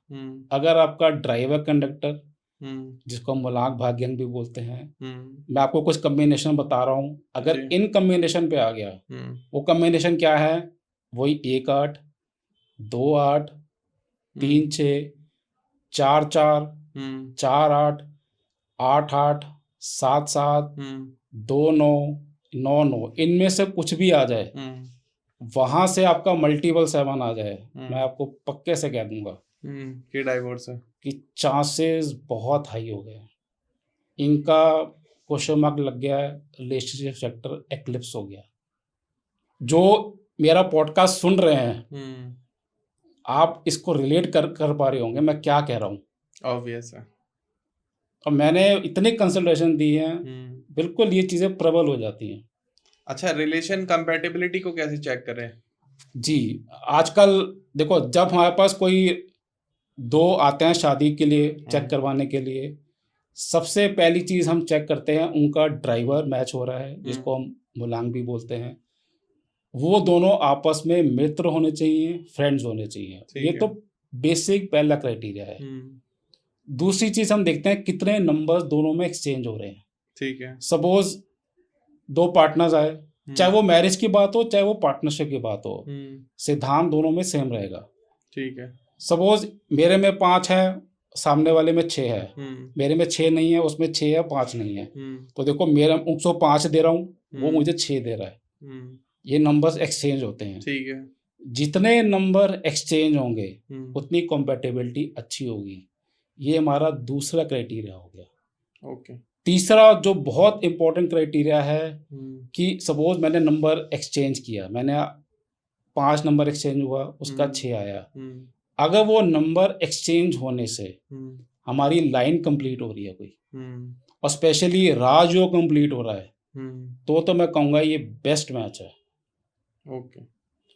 अगर आपका ड्राइवर कंडक्टर, जिसको हम मुलाक भाग्यंग भी बोलते हैं, मैं आपको कुछ कम्बिनेशन बता रहा हूँ, अगर जी। इन कम्बिनेशन पे आ गया, वो कम्बिनेशन क्या है, वही 1 8 2 8 3 6 4 4 4 8 8 8 7 7 2 9 9 9, इनमें से कुछ भी आ जाए, वहां से आपका मल्टीपल 7 आ जाए, मैं आपको पक्के से कह दूंगा कि डाइवोर्स है, कि चांसेस बहुत हाई हो गए। इनका क्वेश्चन मार्क लग गया है, रिलेशनशिप सेक्टर एक्लिप्स हो गया। जो मेरा पॉडकास्ट सुन रहे हैं, आप इसको रिलेट कर पा रहे होंगे मैं क्या कह रहा हूँ। ऑब्वियस है। और मैंने इतने कंसल्टेशन दी हैं, बिल्कुल ये चीज़ें प्रबल हो जाती हैं। अच्छा, रिलेशन कंपैटिबिलिटी को कैसे चेक करें? जी, आजकल देखो जब हमारे पास कोई 2 आते हैं शादी के लिए चेक करवाने के लिए, सबसे पहली चीज़ हम चेक करते हैं उनका ड्राइवर मैच हो रहा है, जिसको हम मुलांग भी बोलते हैं। वो दोनों आपस में मित्र होने चाहिए, फ्रेंड्स होने चाहिए। ये तो बेसिक पहला क्राइटेरिया है। दूसरी चीज हम देखते हैं कितने नंबर्स दोनों में एक्सचेंज हो रहे हैं। ठीक है। सपोज 2 पार्टनर्स आए, चाहे वो मैरिज की बात हो चाहे वो पार्टनरशिप की बात हो, सिद्धांत दोनों में सेम रहेगा। ठीक है। सपोज मेरे में 5 है, सामने वाले में 6 है, मेरे में 6 नहीं है, उसमें 6 है, 5 नहीं है, तो देखो मेरा उसको 5 दे रहा हूँ, वो मुझे 6 दे रहा है, ये नंबर्स एक्सचेंज होते हैं। ठीक है। जितने नंबर एक्सचेंज होंगे उतनी कॉम्पेटेबिलिटी अच्छी होगी। ये हमारा दूसरा क्राइटेरिया हो गया। ओके। तीसरा जो बहुत इंपॉर्टेंट क्राइटेरिया है कि सपोज मैंने नंबर एक्सचेंज किया, मैंने 5 नंबर एक्सचेंज हुआ, उसका 6 आया, अगर वो नंबर एक्सचेंज होने से हमारी लाइन कंप्लीट हो रही है कोई, और स्पेशली राजयोग कंप्लीट हो रहा है, तो मैं कहूँगा ये बेस्ट मैच है। ओके।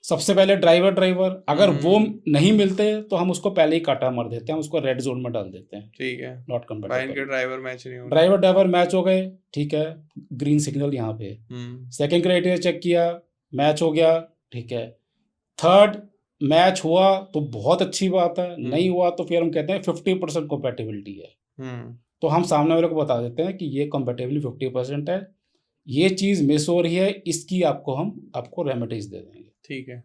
सबसे पहले ड्राइवर अगर वो नहीं मिलते तो हम उसको पहले ही काटा मार देते हैं, हम उसको रेड जोन में डाल देते हैं। ठीक है। Not compatible. ड्राइवर मैच नहीं हो, ड्राइवर मैच हो गए, ठीक है, ग्रीन सिग्नल यहाँ पे। सेकंड क्राइटेरिया चेक किया, मैच हो गया, ठीक है। थर्ड मैच हुआ तो बहुत अच्छी बात है, नहीं हुआ तो फिर हम कहते हैं 50% कॉम्पेटिबिलिटी है, तो हम सामने वाले को बता देते हैं कि ये कॉम्पेटिबिलिटी 50% है, ये चीज मिस हो रही है, इसकी आपको रेमेडीज दे देंगे। ठीक है।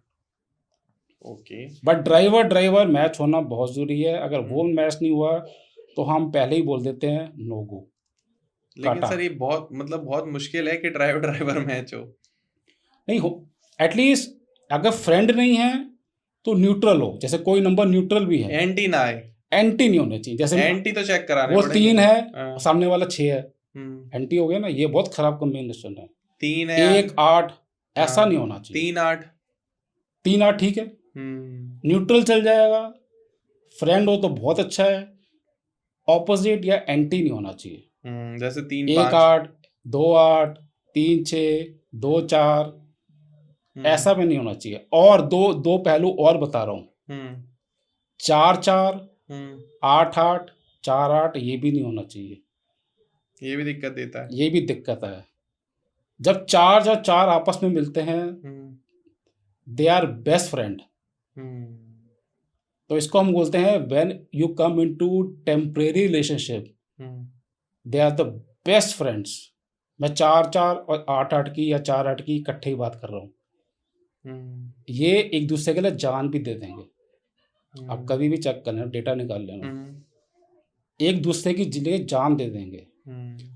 ओके। बट ड्राइवर मैच होना बहुत जरूरी है, अगर वो मैच नहीं हुआ तो हम पहले ही बोल देते हैं नो गो। लेकिन सर ये बहुत मुश्किल है कि ड्राइवर मैच हो। नहीं हो, एटलीस्ट अगर फ्रेंड नहीं है तो न्यूट्रल हो, जैसे कोई नंबर न्यूट्रल भी है, एंटी ना आए, एंटी नहीं होने चाहिए। जैसे एंटी तो चेक कराने वो पड़ेंगे। 3 है, सामने वाला 6 है, एंटी हो गया ना, ये बहुत खराब कॉम्बिनेशन है। 3 है, 1 8 ऐसा नहीं होना चाहिए। 3 8 ठीक है, न्यूट्रल चल जाएगा। फ्रेंड हो तो बहुत अच्छा है, ऑपोजिट या एंटी नहीं होना चाहिए। जैसे 3 1 8 2 8 3 6 2 4 ऐसा भी नहीं होना चाहिए। और दो पहलू और बता रहा हूँ, 4 4 8 8 4 8 ये भी नहीं होना चाहिए, ये भी दिक्कत देता है। ये भी दिक्कत है। जब 4 और 4 आपस में मिलते हैं दे आर बेस्ट फ्रेंड, तो इसको हम बोलते हैं when you come into temporary relationship they are the best friends. मैं 4 4 और 8 8 की या 4 8 की इकट्ठे ही बात कर रहा हूँ, ये एक दूसरे के लिए जान भी दे देंगे। आप कभी भी चेक कर लेना, डेटा निकाल लेना, एक दूसरे की लिए जान दे देंगे।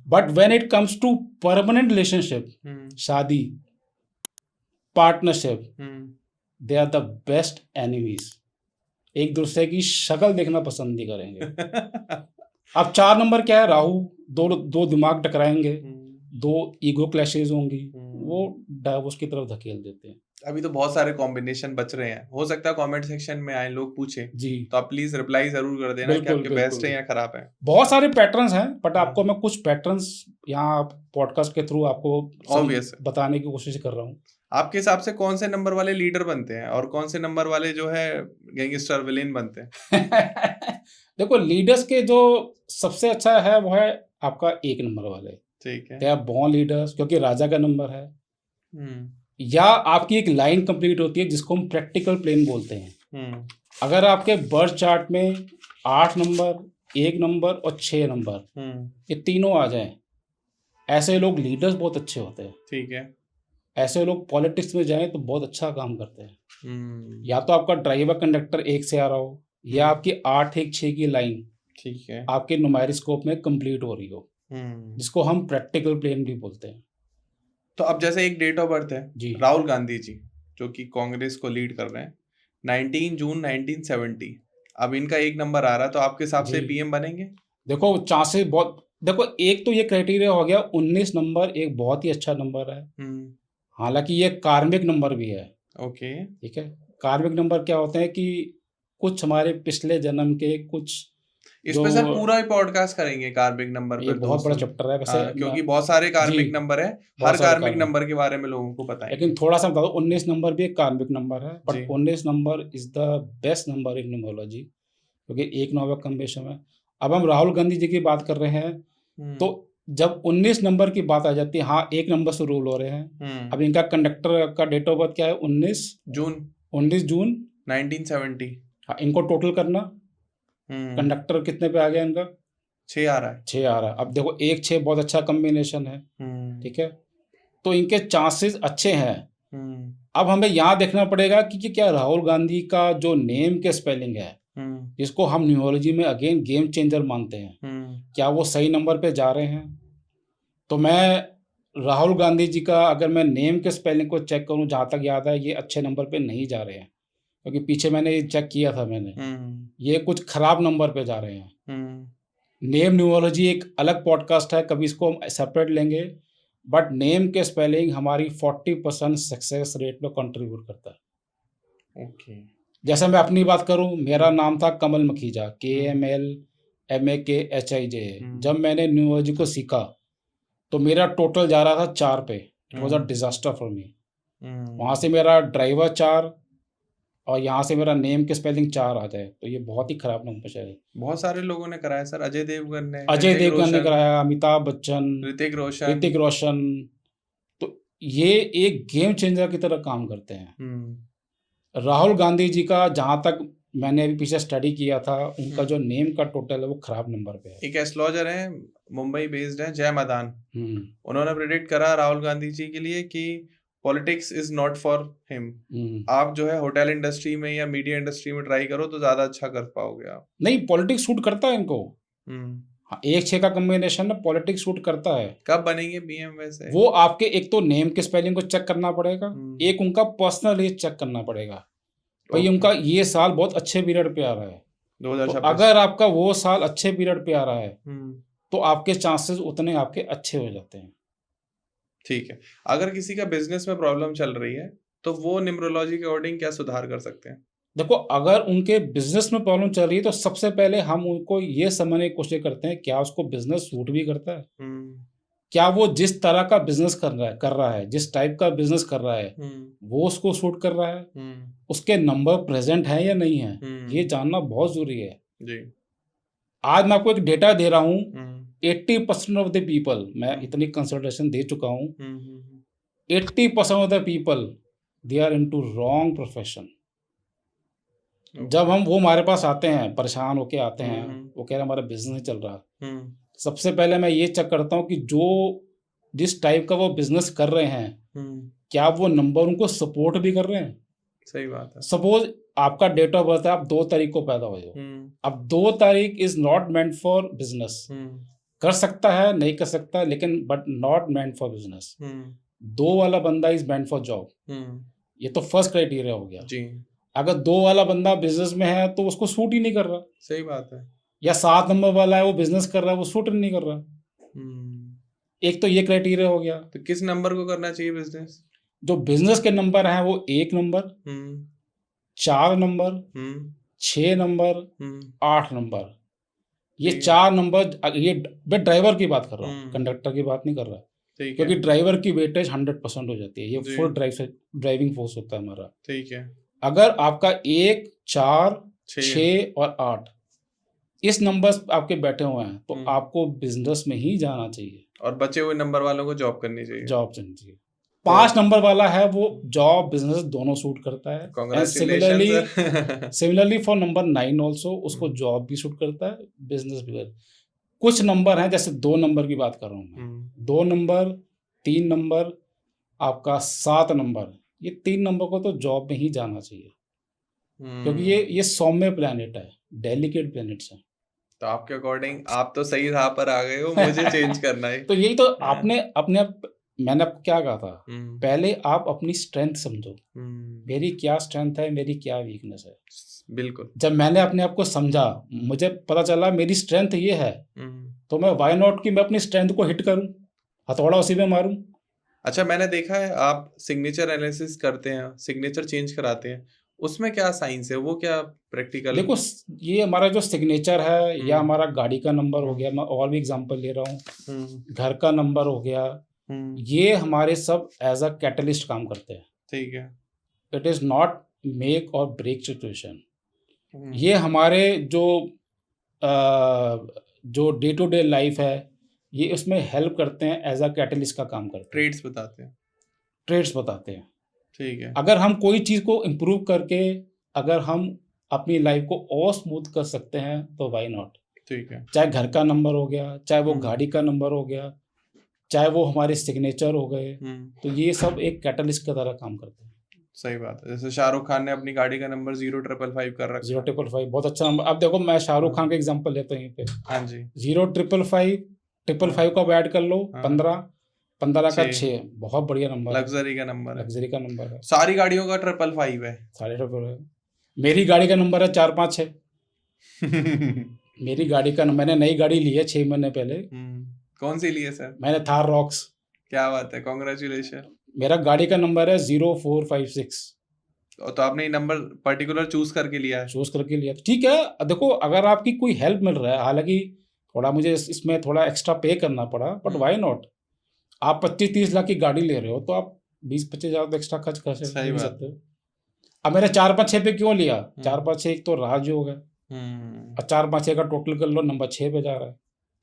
But when it comes to permanent relationship, शादी, partnership, they are the best enemies. एक दूसरे की शक्ल देखना पसंद नहीं करेंगे। अब 4 नंबर क्या है, राहु, दो दिमाग टकराएंगे, 2 ईगो क्लैशेज होंगी, वो डाइवोर्स की तरफ धकेल देते हैं। अभी तो बहुत सारे कॉम्बिनेशन बच रहे हैं, हो सकता है कमेंट सेक्शन में आए लोग पूछे जी, तो आप प्लीज रिप्लाई जरूर कर देना कि आपके बेस्ट है या खराब है। बहुत सारे पैटर्न्स हैं, बट आपको मैं कुछ पैटर्न्स यहाँ पॉडकास्ट के थ्रू आपको बताने की कोशिश कर रहा हूँ। आपके हिसाब से कौन से नंबर वाले लीडर बनते हैं और कौन से नंबर वाले जो है गैंगस्टर विलेन बनते हैं? देखो, लीडर्स के जो सबसे अच्छा है वो है आपका 1 नंबर वाले। ठीक है, दे आर बॉर्न लीडर्स, क्योंकि राजा का नंबर है। या आपकी एक लाइन कंप्लीट होती है जिसको हम प्रैक्टिकल प्लेन बोलते हैं। अगर आपके बर्थ चार्ट में 8 नंबर, 1 नंबर और 6 नंबर ये तीनों आ जाएं, ऐसे लोग लीडर्स बहुत अच्छे होते हैं। ठीक है, ऐसे लोग पॉलिटिक्स में जाएं तो बहुत अच्छा काम करते हैं। या तो आपका ड्राइवर कंडक्टर 1 से आ रहा हो, या आपकी 8 1 6 की लाइन, ठीक है, आपके न्यूमेरिस्कोप में कंप्लीट हो रही हो, जिसको हम प्रैक्टिकल प्लेन भी बोलते हैं। तो अब जैसे एक डेट ऑफ बर्थ है राहुल गांधी जी, जो कि कांग्रेस को लीड कर रहे हैं, 19 जून 1970। अब इनका 1 नंबर आ रहा है, तो आपके हिसाब से पीएम बनेंगे? देखो, चांसेस बहुत, देखो एक तो ये क्राइटेरिया हो गया, 19 नंबर एक बहुत ही अच्छा नंबर है, हालांकि ये कार्मिक नंबर भी है। ओके, ठीक है। कार्मिक नंबर क्या होते हैं कि कुछ हमारे पिछले जन्म के कुछ, इस पे सर पूरा ही पॉडकास्ट करेंगे कार्मिक नंबर पर। बहुत बड़ा चैप्टर है वैसे, क्योंकि बहुत सारे कार्मिक नंबर है, हर कार्मिक नंबर के बारे में लोगों को पता है। लेकिन थोड़ा सा बता दो, 19 नंबर भी एक कार्मिक नंबर है, but 19 number is the best number in numerology, क्योंकि 1 9 का कॉम्बिनेशन है। अब हम राहुल गांधी जी की बात कर रहे हैं, तो जब 19 नंबर की बात आ जाती है, हाँ 1 नंबर से रूल हो रहे हैं। अब इनका कंडक्टर का डेट ऑफ बर्थ क्या है, 19 जून 19 जून 1970। हाँ, इनको टोटल करना कंडक्टर कितने पे आ गया इनका? 6 आ रहा है। 6 आ रहा है। अब देखो 1 6 बहुत अच्छा कॉम्बिनेशन है, ठीक है, तो इनके चांसेस अच्छे हैं। अब हमें यहाँ देखना पड़ेगा कि क्या राहुल गांधी का जो नेम के स्पेलिंग है, जिसको हम न्यूमरोलॉजी में अगेन गेम चेंजर मानते हैं, क्या वो सही नंबर पे जा रहे हैं? तो मैं राहुल गांधी जी का अगर मैं नेम के स्पेलिंग को चेक करूं, जहाँ तक याद है ये अच्छे नंबर पे नहीं जा रहे हैं, क्योंकि पीछे मैंने ये चेक किया था मैंने, ये कुछ खराब नंबर पे जा रहे हैं। नेम न्यूमरोलॉजी एक अलग पॉडकास्ट है, कभी इसको हम सेपरेट लेंगे, बट नेम के स्पेलिंग हमारी 40% सक्सेस रेट में कंट्रीब्यूट करता है। ओके। जैसे मैं अपनी बात करूं, मेरा नाम था कमल मखीजा, KMLMAKHIJ। जब मैंने न्यूमरोलॉजी को सीखा तो मेरा टोटल जा रहा था 4 पे। It was a disaster for me. वहाँ से मेरा ड्राइवर 4 और यहाँ से मेरा नेम के स्पेलिंग 4 आ जाए तो ये बहुत ही खराब नंबर है। बहुत सारे लोगों ने कराया सर, अजय देवगन ने कराया, अमिताभ बच्चन, ऋतिक रोशन। तो ये एक गेम चेंजर की तरह काम करते हैं। राहुल गांधी जी का जहाँ तक मैंने अभी पीछे स्टडी किया था, उनका जो नेम का टोटल है वो खराब नंबर पे है। एक एस्ट्रोलॉजर है, मुंबई बेस्ड है, जय मदान। उन्होंने प्रेडिक्ट करा राहुल गांधी जी के लिए कि politics is not for him. आप जो है होटल इंडस्ट्री में या मीडिया इंडस्ट्री में ट्राई करो तो ज्यादा अच्छा कर पाओगे आप। नहीं, पॉलिटिक्स सूट करता है इनको। हाँ, 1 6 का कॉम्बिनेशन है, पॉलिटिक्स सूट करता है। कब बनेंगे पीएम वैसे? वो आपके एक तो नेम के स्पेलिंग को चेक करना पड़ेगा, एक उनका पर्सनल एज चेक करना पड़ेगा। भाई उनका ये साल बहुत अच्छे पीरियड पे आ रहा है, 2026। तो अगर आपका वो साल अच्छे पीरियड पे आ रहा है तो आपके चांसेस उतने आपके अच्छे हो जाते हैं। ठीक है। अगर किसी का बिजनेस में प्रॉब्लम चल रही है तो वो न्यूमरोलॉजी के अकॉर्डिंग क्या सुधार कर सकते हैं? देखो, अगर उनके बिजनेस में प्रॉब्लम चल रही है तो सबसे पहले हम उनको ये समझने की कोशिश करते हैं क्या उसको बिजनेस सूट भी करता है, क्या वो जिस तरह का बिजनेस कर रहा है, जिस टाइप का बिजनेस कर रहा है वो उसको सूट कर रहा है, उसके नंबर प्रेजेंट है या नहीं है, ये जानना बहुत जरूरी है जी। आज मैं आपको एक डेटा दे रहा हूँ, 80% ऑफ द पीपल, मैं इतनी कंसल्टेशन दे चुका हूँ, 80% of the people they are into wrong profession. जब वो हमारे पास आते हैं, परेशान होके आते हैं, वो कह रहे हैं हमारा बिजनेस नहीं चल रहा, सबसे पहले मैं ये चेक करता हूँ कि जिस टाइप का वो बिजनेस कर रहे हैं क्या वो नंबर उनको सपोर्ट भी कर रहे हैं। सही बात है। सपोज आपका डेट ऑफ बर्थ है, आप 2 तारीख को पैदा हुए हो, अब 2 तारीख is not meant for business. कर सकता है, नहीं कर सकता, लेकिन but not meant for business. 2 वाला बंदा इज मेंट फॉर जॉब। ये तो फर्स्ट क्राइटेरिया हो गया जी। अगर 2 वाला बंदा बिजनेस में है तो उसको सूट ही नहीं कर रहा। सही बात है। या 7 नंबर वाला है, वो बिजनेस कर रहा है, वो सूट नहीं कर रहा। एक तो ये क्राइटेरिया हो गया। तो किस नंबर को करना चाहिए बिजनेस? जो बिजनेस के नंबर हैं वो 1 नंबर, 4 नंबर, 6 नंबर, 8 नंबर। ये 4 नंबर, ये मैं ड्राइवर की बात कर रहा हूँ, कंडक्टर की बात नहीं कर रहा, क्योंकि ड्राइवर की वेटेज 100% हो जाती है। ये फुल ड्राइविंग फोर्स होता है हमारा। ठीक है। अगर आपका 1 4 6 और 8 इस नंबर्स आपके बैठे हुए हैं तो आपको बिजनेस में ही जाना चाहिए, और बचे हुए नंबर वालों को जॉब करनी चाहिए। 5 नंबर वाला है वो जॉब बिजनेस दोनों सूट करता है। सिमिलरली फॉर नंबर 9 ऑल्सो, उसको जॉब भी सूट करता है, बिजनेस भी। कुछ नंबर हैं, जैसे 2 नंबर की बात कर रहा हूँ मैं, 2 नंबर, 3 नंबर, आपका 7 नंबर, ये 3 नंबर को तो जॉब में ही जाना चाहिए, क्योंकि ये सौम्य प्लैनेट है, डेलिकेट प्लैनेट्स हैं। तो आपके अकॉर्डिंग आप तो सही राह पर आ गए हो, मुझे चेंज करना है। तो यही तो आपने मैंने आपको क्या कहा था, पहले आप अपनी स्ट्रेंथ समझो, मेरी क्या स्ट्रेंथ है, मेरी क्या वीकनेस है। बिल्कुल। जब मैंने अपने आप को समझा, मुझे पता चला मेरी स्ट्रेंथ ये है, तो मैं व्हाई नॉट कि मैं अपनी स्ट्रेंथ को हिट करूं, हथौड़ा उसी में मारूं। अच्छा, मैंने देखा है आप सिग्नेचर एनालिसिस करते हैं, सिग्नेचर चेंज कराते हैं, उसमें क्या साइंस है, वो क्या प्रैक्टिकल? देखो, ये हमारा जो सिग्नेचर है, या हमारा गाड़ी का नंबर हो गया, मैं और भी एग्जांपल ले रहा हूँ, घर का नंबर हो गया, ये हमारे सब एज अ कैटलिस्ट काम करते हैं। ठीक है। इट इज नॉट मेक और ब्रेक सिचुएशन। ये हमारे जो डे टू डे लाइफ है, ये उसमें हेल्प करते हैं, एज अ कैटलिस्ट का काम करते हैं। ट्रेड्स बताते हैं। ठीक है। अगर हम कोई चीज़ को इम्प्रूव करके, अगर हम अपनी लाइफ को और स्मूथ कर सकते हैं तो व्हाई नॉट। ठीक है। चाहे घर का नंबर हो गया, चाहे वो हम्म। गाड़ी का नंबर हो गया, चाहे वो हमारे सिग्नेचर हो गए, तो ये सब एक कैटलिस्ट की तरह काम करते हैं। सही बात है। जैसे शाहरुख खान ने अपनी गाड़ी का नंबर 0555 कर रखा है। 0555 बहुत अच्छा नंबर। अब देखो मैं शाहरुख खान का एग्जांपल लेता हूँ यहीं पे। हाँ जी। 0555 555 को ऐड कर लो, 15 का 6 6 बहुत बढ़िया नंबर है। लग्जरी का नंबर है। लग्जरी का नंबर है। सारी गाड़ियों का 555 है। साढ़े ट्रिपल है। मेरी गाड़ी का नंबर है 456। मेरी गाड़ी का मैंने नई गाड़ी ली है 6 महीने पहले। कौन सी ली है सर? मैंने थार रॉक्स। क्या बात है, कॉन्ग्रेचुलेशन। मेरा गाड़ी का नंबर है 0456। तो आपने ये नंबर पर्टिकुलर चूज करके लिया है? चूज करके लिया। ठीक है, देखो अगर आपकी कोई हेल्प मिल रहा है, हालांकि थोड़ा मुझे इसमें थोड़ा एक्स्ट्रा पे करना पड़ा, बट व्हाई नॉट। आप 25-30 लाख की गाड़ी ले रहे हो तो आप 20-25 हज़ार तो एक्स्ट्रा खर्च कर सकते हो। अब मैंने 456 पे क्यों लिया? 456 एक तो राज हो गया, और 456 का टोटल कर लो, नंबर 6 पे जा रहा है।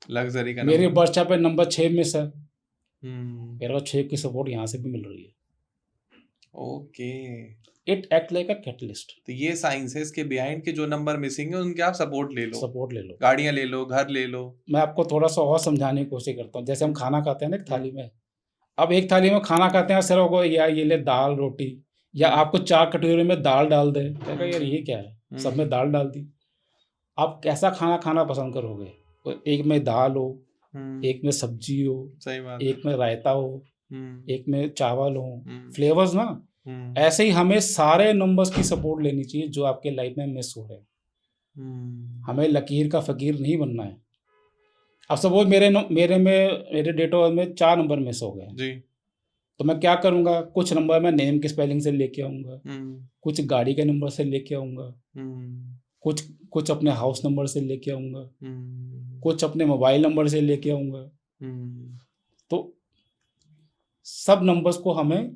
लग्जरी का मेरी नंबर। बर्थ चार्ट पे नंबर 6 मिस है। मेरे को 6 की सपोर्ट यहाँ से भी मिल रही है। Okay. It act like a catalyst. तो ये साइंस है इसके बिहाइंड के, जो नंबर मिसिंग है उनके आप सपोर्ट ले लो, सपोर्ट ले लो, गाड़ियां ले लो, घर ले लो। मैं आपको थोड़ा सा और समझाने की कोशिश करता हूँ। जैसे हम खाना खाते हैं ना एक थाली में, अब एक थाली में खाना खाते हैं, सर को या ये ले दाल रोटी, या आपको 4 कटोरी में दाल डाल दे, कहेगा यार ये क्या है, सब में दाल डाल दी। आप कैसा खाना खाना पसंद करोगे? तो एक में दाल हो, एक में सब्जी हो, सही बात, एक में रायता हो, एक में चावल हो, फ्लेवर्स ना। ऐसे ही हमें सारे नंबर्स की सपोर्ट लेनी चाहिए जो आपके लाइफ में मिस हो रहे हैं। हमें लकीर का फकीर नहीं बनना है। अब सपोज मेरे डेट ऑफ बर्थ में 4 नंबर मिस हो गए जी, तो मैं क्या करूंगा? कुछ नंबर मैं नेम के स्पेलिंग से लेके आऊंगा, कुछ गाड़ी के नंबर से लेके आऊंगा, कुछ अपने हाउस नंबर से लेके आऊंगा, कुछ अपने मोबाइल नंबर से लेके आऊंगा। तो सब नंबर्स को हमें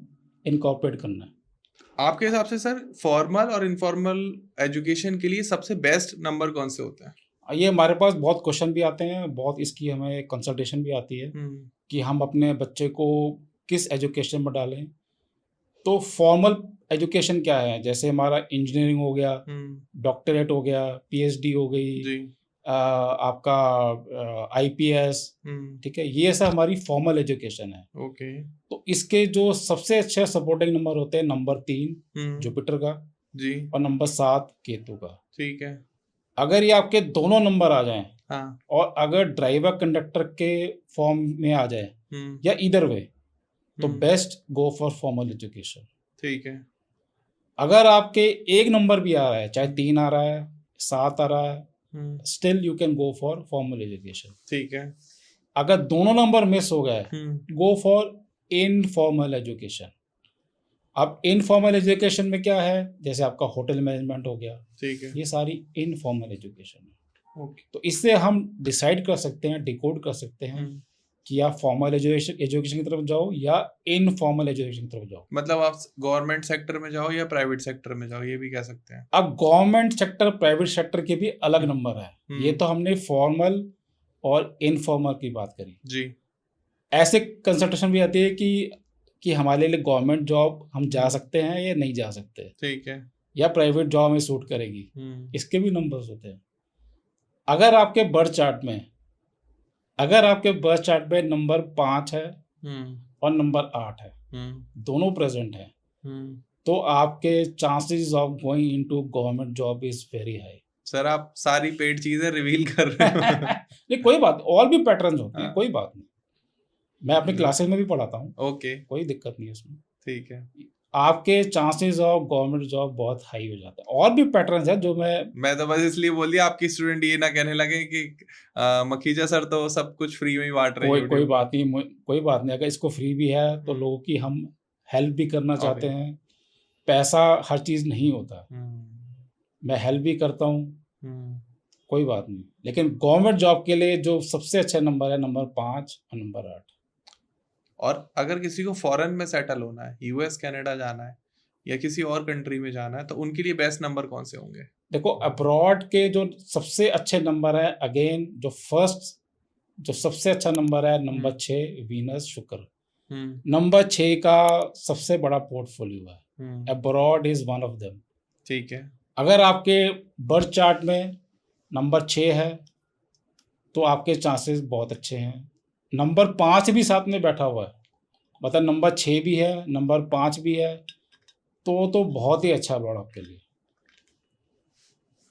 इनकॉर्पोरेट करना है। आपके हिसाब से सर फॉर्मल और इनफॉर्मल एजुकेशन के लिए सबसे बेस्ट नंबर कौन से होते हैं? ये हमारे पास बहुत क्वेश्चन भी आते हैं, बहुत इसकी हमें कंसल्टेशन भी आती है कि हम अपने बच्चे को किस एजुकेशन में डालें। तो फॉर्मल एजुकेशन क्या है? जैसे हमारा इंजीनियरिंग हो गया, डॉक्टरेट हो गया, पीएचडी हो गई जी, आपका आईपीएस, ठीक है, ये सब हमारी फॉर्मल एजुकेशन है। ओके। तो इसके जो सबसे अच्छे सपोर्टिंग नंबर होते हैं, नंबर 3 जुपिटर का जी, और नंबर 7 केतु का। ठीक है। अगर ये आपके दोनों नंबर आ जाएं, हाँ, और अगर ड्राइवर कंडक्टर के फॉर्म में आ जाए, या इधर वे, तो best go for formal education. ठीक है। अगर आपके एक नंबर भी आ रहा है, चाहे 3 आ रहा है, 7 आ रहा है, still you can go for formal education. ठीक है। अगर दोनों नंबर मिस हो गए, गो फॉर इनफॉर्मल एजुकेशन। अब इनफॉर्मल एजुकेशन में क्या है? जैसे आपका होटल मैनेजमेंट हो गया, ठीक है, ये सारी इनफॉर्मल एजुकेशन है। ओके। तो इससे हम डिसाइड कर सकते हैं, डिकोड कर सकते हैं कि आप फॉर्मल एजुकेशन की तरफ जाओ या इनफॉर्मल एजुकेशन की तरफ जाओ। मतलब आप गवर्नमेंट सेक्टर में जाओ या प्राइवेट सेक्टर में जाओ, ये भी कह सकते हैं। अब गवर्नमेंट सेक्टर, प्राइवेट सेक्टर के भी अलग नंबर है। ये तो हमने फॉर्मल और इनफॉर्मल की बात करी जी। ऐसे कंसल्टेशन भी आती है कि हमारे लिए गवर्नमेंट जॉब हम जा सकते हैं या नहीं जा सकते, ठीक है, या प्राइवेट जॉब में सूट करेगी, इसके भी नंबर्स होते हैं। अगर आपके बर्थ चार्ट में नंबर 5 है और नंबर 8 है, दोनों प्रेजेंट है, तो आपके chances of going into government job is very high. Sir आप सारी पेड चीजें रिवील कर रहे हो। नहीं कोई बात, और भी पैटर्न्स होते हैं, कोई बात नहीं, मैं अपनी क्लासेस में भी पढ़ाता हूँ। ओके, कोई दिक्कत नहीं है उसमें। ठीक है। आपके चांसेस ऑफ गवर्नमेंट जॉब बहुत हाई हो जाता है। और भी पैटर्न्स है जो मैं तो बस इसलिए बोल दिया आपकी स्टूडेंट ये ना कहने लगे कि मखीजा सर तो सब कुछ फ्री में ही बांट रहे हैं। कोई बात नहीं, अगर इसको फ्री भी है तो लोगों की हम हेल्प भी करना चाहते हैं। पैसा हर चीज नहीं होता, मैं हेल्प भी करता हूँ, कोई बात नहीं। लेकिन गवर्नमेंट जॉब के लिए जो सबसे अच्छा नंबर है, नंबर 5 और नंबर 8। और अगर किसी को फॉरेन में सेटल होना है, यूएस कनाडा जाना है या किसी और कंट्री में जाना है, तो उनके लिए बेस्ट नंबर कौन से होंगे? देखो अब्रॉड के जो सबसे अच्छे नंबर है, अगेन जो सबसे अच्छा नंबर है, नंबर 6 वीनस शुक्र। नंबर 6 का सबसे बड़ा पोर्टफोलियो है, abroad is one of them. ठीक है। अगर आपके बर्थ चार्ट में नंबर 6 है तो आपके चांसेस बहुत अच्छे हैं। नंबर 5 भी साथ में बैठा हुआ है, मतलब नंबर 6 भी है, नंबर 5 भी है, तो बहुत ही अच्छा लॉर्ड आपके लिए।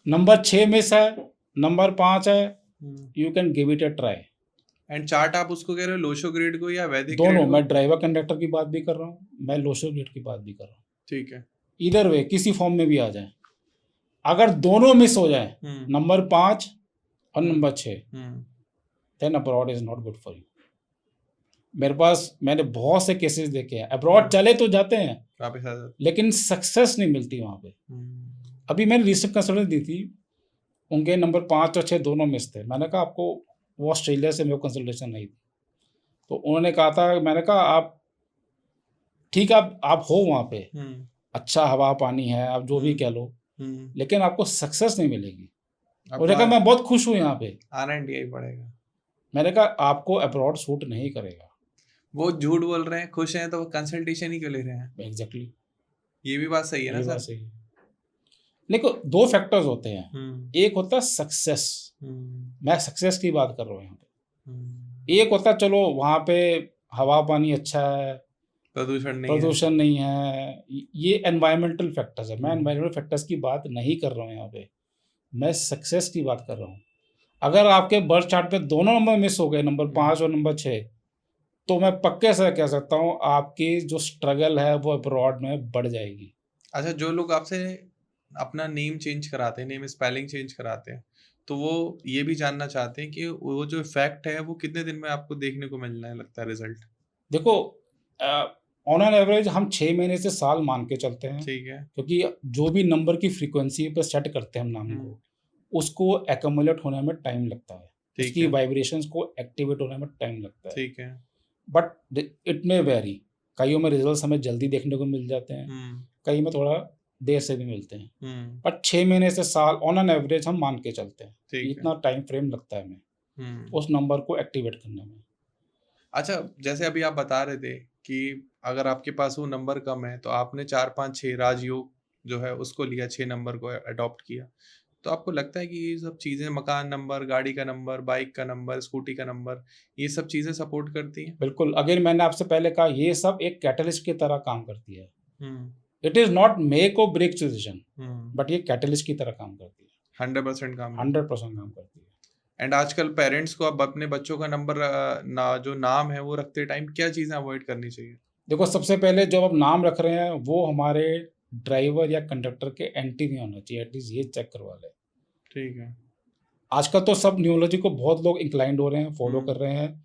नंबर 6 मिस है, नंबर 5 है, you can give it a try. And chart आप उसको कह रहे हो लोशो ग्रेड को या वैदिक दोनों, ग्रेड को? मैं ड्राइवर कंडक्टर की बात भी कर रहा हूँ, मैं लोशो ग्रेड की बात भी कर रहा हूँ। ठीक है। इधर वे किसी फॉर्म में भी आ जाए, अगर दोनों मिस हो जाए, नंबर 5 और number 6, then abroad is not good for you. मेरे पास, मैंने बहुत से केसेस देखे हैं, अब्रॉड चले तो जाते हैं वापस आ जाते। लेकिन सक्सेस नहीं मिलती वहाँ पे। अभी मैंने रिसर्च कंसल्टेंट दी थी, उनके नंबर 5 और 6 दोनों मिस थे। मैंने कहा आपको, वो ऑस्ट्रेलिया से मेरे को कंसल्टेशन नहीं थी, तो उन्होंने कहा था, मैंने कहा आप ठीक है, आप हो वहाँ पे, अच्छा हवा पानी है, आप जो भी कह लो, लेकिन आपको सक्सेस नहीं मिलेगी। उन्होंने कहा मैं बहुत खुश हूँ यहाँ पे, आना इंडिया ही पड़ेगा। मैंने कहा आपको अब्रॉड सूट नहीं करेगा। वो झूठ बोल रहे हैं, खुश हैं तो वो कंसल्टेशन ही क्यों ले रहे हैं? एग्जैक्टली, ये भी बात सही है ना ये बात सर? सही है। देखो, दो फैक्टर्स होते हैं, एक होता है सक्सेस, मैं सक्सेस की बात कर रहा हूँ यहाँ पे। एक होता है चलो वहाँ पे हवा पानी अच्छा है, प्रदूषण नहीं है, ये एनवायरमेंटल फैक्टर्स है। मैं एनवायरमेंटल फैक्टर्स की बात नहीं कर रहा हूँ यहाँ पे, मैं सक्सेस की बात कर रहा हूँ। अगर आपके बर्थ चार्ट पे दोनों नंबर मिस हो गए, नंबर 5 और नंबर 6, तो मैं पक्के से कह सकता हूँ आपकी जो स्ट्रगल है वो अब्रॉड में बढ़ जाएगी। अच्छा, जो लोग आपसे अपना नेम चेंज कराते हैं, नेम स्पेलिंग चेंज कराते हैं, तो वो ये भी जानना चाहते हैं कि वो जो इफेक्ट है वो कितने दिन में आपको देखने को मिलने लगता है रिजल्ट? देखो, ऑन एन एवरेज हम 6 महीने से साल मान के चलते हैं, ठीक है। क्योंकि जो भी नंबर की फ्रीक्वेंसी पे सेट करते हैं हम नाम को, उसको एक्यूमुलेट होने में टाइम लगता है, उसकी वाइब्रेशंस को एक्टिवेट होने में टाइम लगता है। ठीक है। बट इट मे वेरी, कईयों में रिजल्ट हमें जल्दी देखने को मिल जाते हैं, कई में थोड़ा देर से भी मिलते हैं, बट 6 महीने से साल ऑन एन एवरेज हम मान के चलते हैं, इतना टाइम फ्रेम लगता है हमें उस नंबर को एक्टिवेट करने में। अच्छा, जैसे अभी आप बता रहे थे कि अगर आपके पास वो नंबर कम है तो आपने 4 5 6 राजयोग जो है उसको लिया, 6 नंबर को अडॉप्ट किया, तो आपको लगता है कि ये सब चीजें, मकान नंबर, गाड़ी का नंबर, बाइक का नंबर, स्कूटी का नंबर, ये सब चीजें सपोर्ट करती हैं? बिल्कुल, अगेन मैंने आपसे पहले कहा, ये सब एक कैटलिस्ट की तरह काम करती है। इट इज नॉट मेक और ब्रेक डिसीजन, बट ये कैटलिस्ट की तरह काम करती है। 100% काम 100% काम करती है। एंड आजकल पेरेंट्स को अब अपने बच्चों का नंबर जो नाम है वो रखते टाइम क्या चीजें अवॉइड करनी चाहिए? देखो, सबसे पहले जब आप नाम रख रहे हैं वो हमारे ड्राइवर या कंडक्टर के एंटी नहीं होना चाहिए, एटलीस्ट ये चेक करवा लें। ठीक है। आजकल तो सब न्यूरोलॉजी को बहुत लोग इंक्लाइंड हो रहे हैं, फॉलो कर रहे हैं।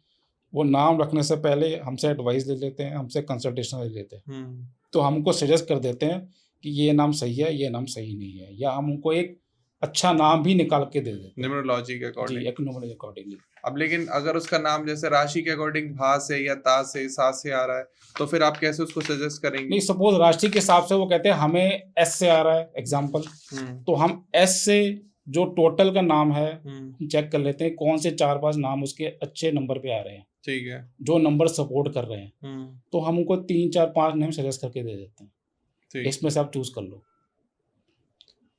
वो नाम रखने से पहले हमसे एडवाइस ले लेते हैं, हमसे कंसल्टेशन ले लेते हैं, तो हमको सजेस्ट कर देते हैं कि ये नाम सही है, ये नाम सही नहीं है, या हम उनको एक अच्छा नाम भी निकाल के दे देते हैं न्यूमरोलॉजी के अकॉर्डिंग। जी, न्यूमरोलॉजी अकॉर्डिंगली। अब लेकिन अगर उसका नाम जैसे राशि के अकॉर्डिंग भा से या ता से सा से आ रहा है, तो फिर आप कैसे उसको सजेस्ट करेंगे? नहीं, सपोज राशि के हिसाब से वो कहते हैं हमें एस से आ रहा है एग्जाम्पल, तो हम एस से जो टोटल का नाम है चेक कर लेते हैं कौन से 4-5 नाम उसके अच्छे नंबर पे आ रहे हैं, ठीक है, जो नंबर सपोर्ट कर रहे हैं, तो हम उनको 3-4-5 नेम सजेस्ट करके दे देते हैं, इसमें से आप चूज कर लो।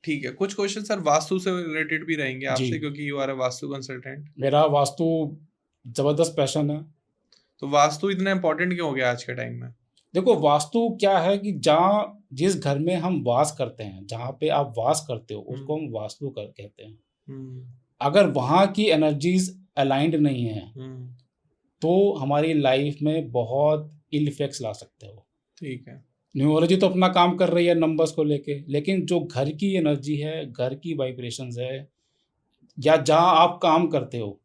ठीक है। कुछ क्वेश्चन सर वास्तु से रिलेटेड भी रहेंगे आपसे, क्योंकि you are a vastu consultant. मेरा वास्तु जबरदस्त पैशन है। तो वास्तु इतना इम्पोर्टेंट क्यों हो गया आज के टाइम में? देखो, वास्तु क्या है कि जिस घर में हम वास करते हैं, जहाँ पे आप वास करते हो, उसको हम वास्तु कहते हैं। अगर वहाँ की एनर्जीज अलाइंड नहीं है तो हमारी लाइफ में बहुत इल इफेक्ट्स ला सकते हो। ठीक है। न्यूमरोलॉजी तो अपना काम कर रही है नंबर्स को लेके, लेकिन जो घर की एनर्जी है, घर की वाइब्रेशंस है, या जहाँ आप काम करते हो,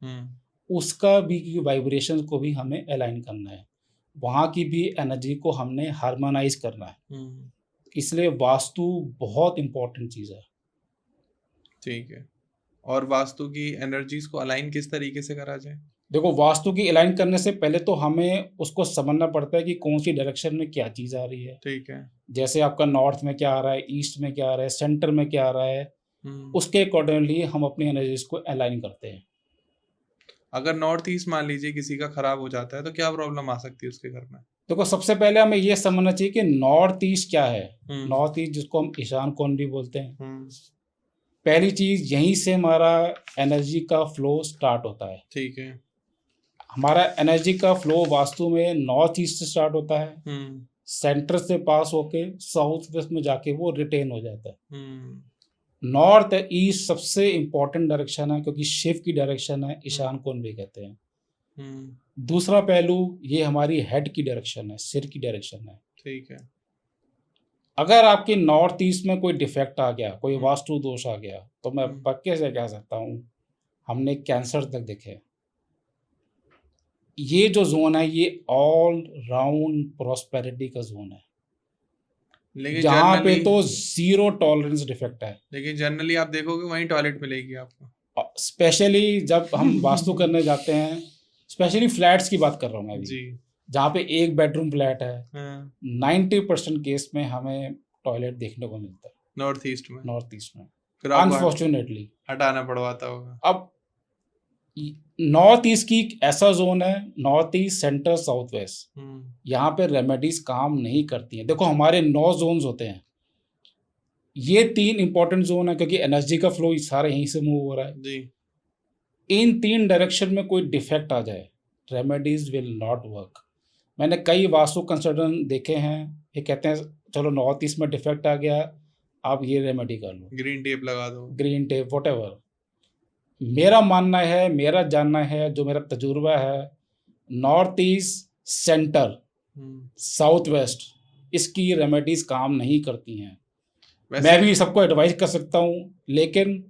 उसका भी वाइब्रेशंस को भी हमें अलाइन करना है, वहाँ की भी एनर्जी को हमने हार्मोनाइज करना है। इसलिए वास्तु बहुत इंपॉर्टेंट चीज़ है। ठीक है। और वास्तु की एनर्जीज को अलाइन किस तरीके से करा जाए? देखो, वास्तु की अलाइन करने से पहले तो हमें उसको समझना पड़ता है कि कौन सी डायरेक्शन में क्या चीज़ आ रही है। ठीक है। जैसे आपका नॉर्थ में क्या आ रहा है, ईस्ट में क्या आ रहा है, सेंटर में क्या आ रहा है, उसके अकॉर्डिंगली हम अपनी एनर्जीज को अलाइन करते हैं। अगर नॉर्थ ईस्ट मान लीजिए किसी का खराब हो जाता है तो क्या प्रॉब्लम आ सकती है उसके घर में? देखो सबसे पहले हमें ये समझना चाहिए कि नॉर्थ ईस्ट क्या है। नॉर्थ ईस्ट जिसको हम ईशान कोण भी बोलते हैं। पहली चीज यहीं से हमारा एनर्जी का फ्लो स्टार्ट होता है। ठीक है। हमारा एनर्जी का फ्लो वास्तु में नॉर्थ ईस्ट से स्टार्ट होता है, सेंटर से पास होके साउथ वेस्ट में जाके वो रिटेन हो जाता है। नॉर्थ ईस्ट सबसे इंपॉर्टेंट डायरेक्शन है क्योंकि शिव की डायरेक्शन है, ईशान कोण भी कहते हैं। दूसरा पहलू ये हमारी हेड की डायरेक्शन है, सिर की डायरेक्शन है। ठीक है। अगर आपके नॉर्थ ईस्ट में कोई डिफेक्ट आ गया, कोई वास्तु दोष आ गया, तो मैं पक्के से कह सकता हूँ हमने कैंसर तक देखे। ये जो जोन है ये ऑल राउंड प्रोस्पेरिटी का जोन है, लेकिन जहाँ पे तो जीरो टॉलरेंस डिफेक्ट है। लेकिन जनरली आप देखोगे वहीं टॉयलेट मिलेगी आपको। स्पेशली जब हम वास्तु करने जाते हैं, स्पेशली फ्लैट्स की बात कर रहा हूँ मैं जी, अभी, जहाँ पे एक बेडरूम फ्लैट है, 90% केस में हमें टॉयलेट देखने को मिलता है नॉर्थ ईस्ट में। फिर आपको अनफॉर्चुनेटली हटाना पड़वाता होगा। अब नॉर्थ ईस्ट की एक ऐसा जोन है, north east, centre, south west, यहाँ पे रेमेडीज काम नहीं करती हैं। देखो हमारे 9 जोन्स होते हैं, ये 3 इंपॉर्टेंट जोन है क्योंकि एनर्जी का फ्लो सारा यहीं से मूव हो रहा है जी। इन 3 डायरेक्शन में कोई डिफेक्ट आ जाए, रेमेडीज विल नॉट वर्क। मैंने कई वास्तु कंसल्टेंट देखे हैं, ये कहते हैं चलो नॉर्थ ईस्ट में डिफेक्ट आ गया, आप ये रेमेडी कर लो, ग्रीन टेप लगा दो, ग्रीन टेप, व्हाटएवर। मेरा मानना है, मेरा जानना है, जो मेरा तजुर्बा है, north east, centre, south west, इसकी रेमेडीज काम नहीं करती हैं। मैं भी सबको एडवाइस कर सकता हूँ, लेकिन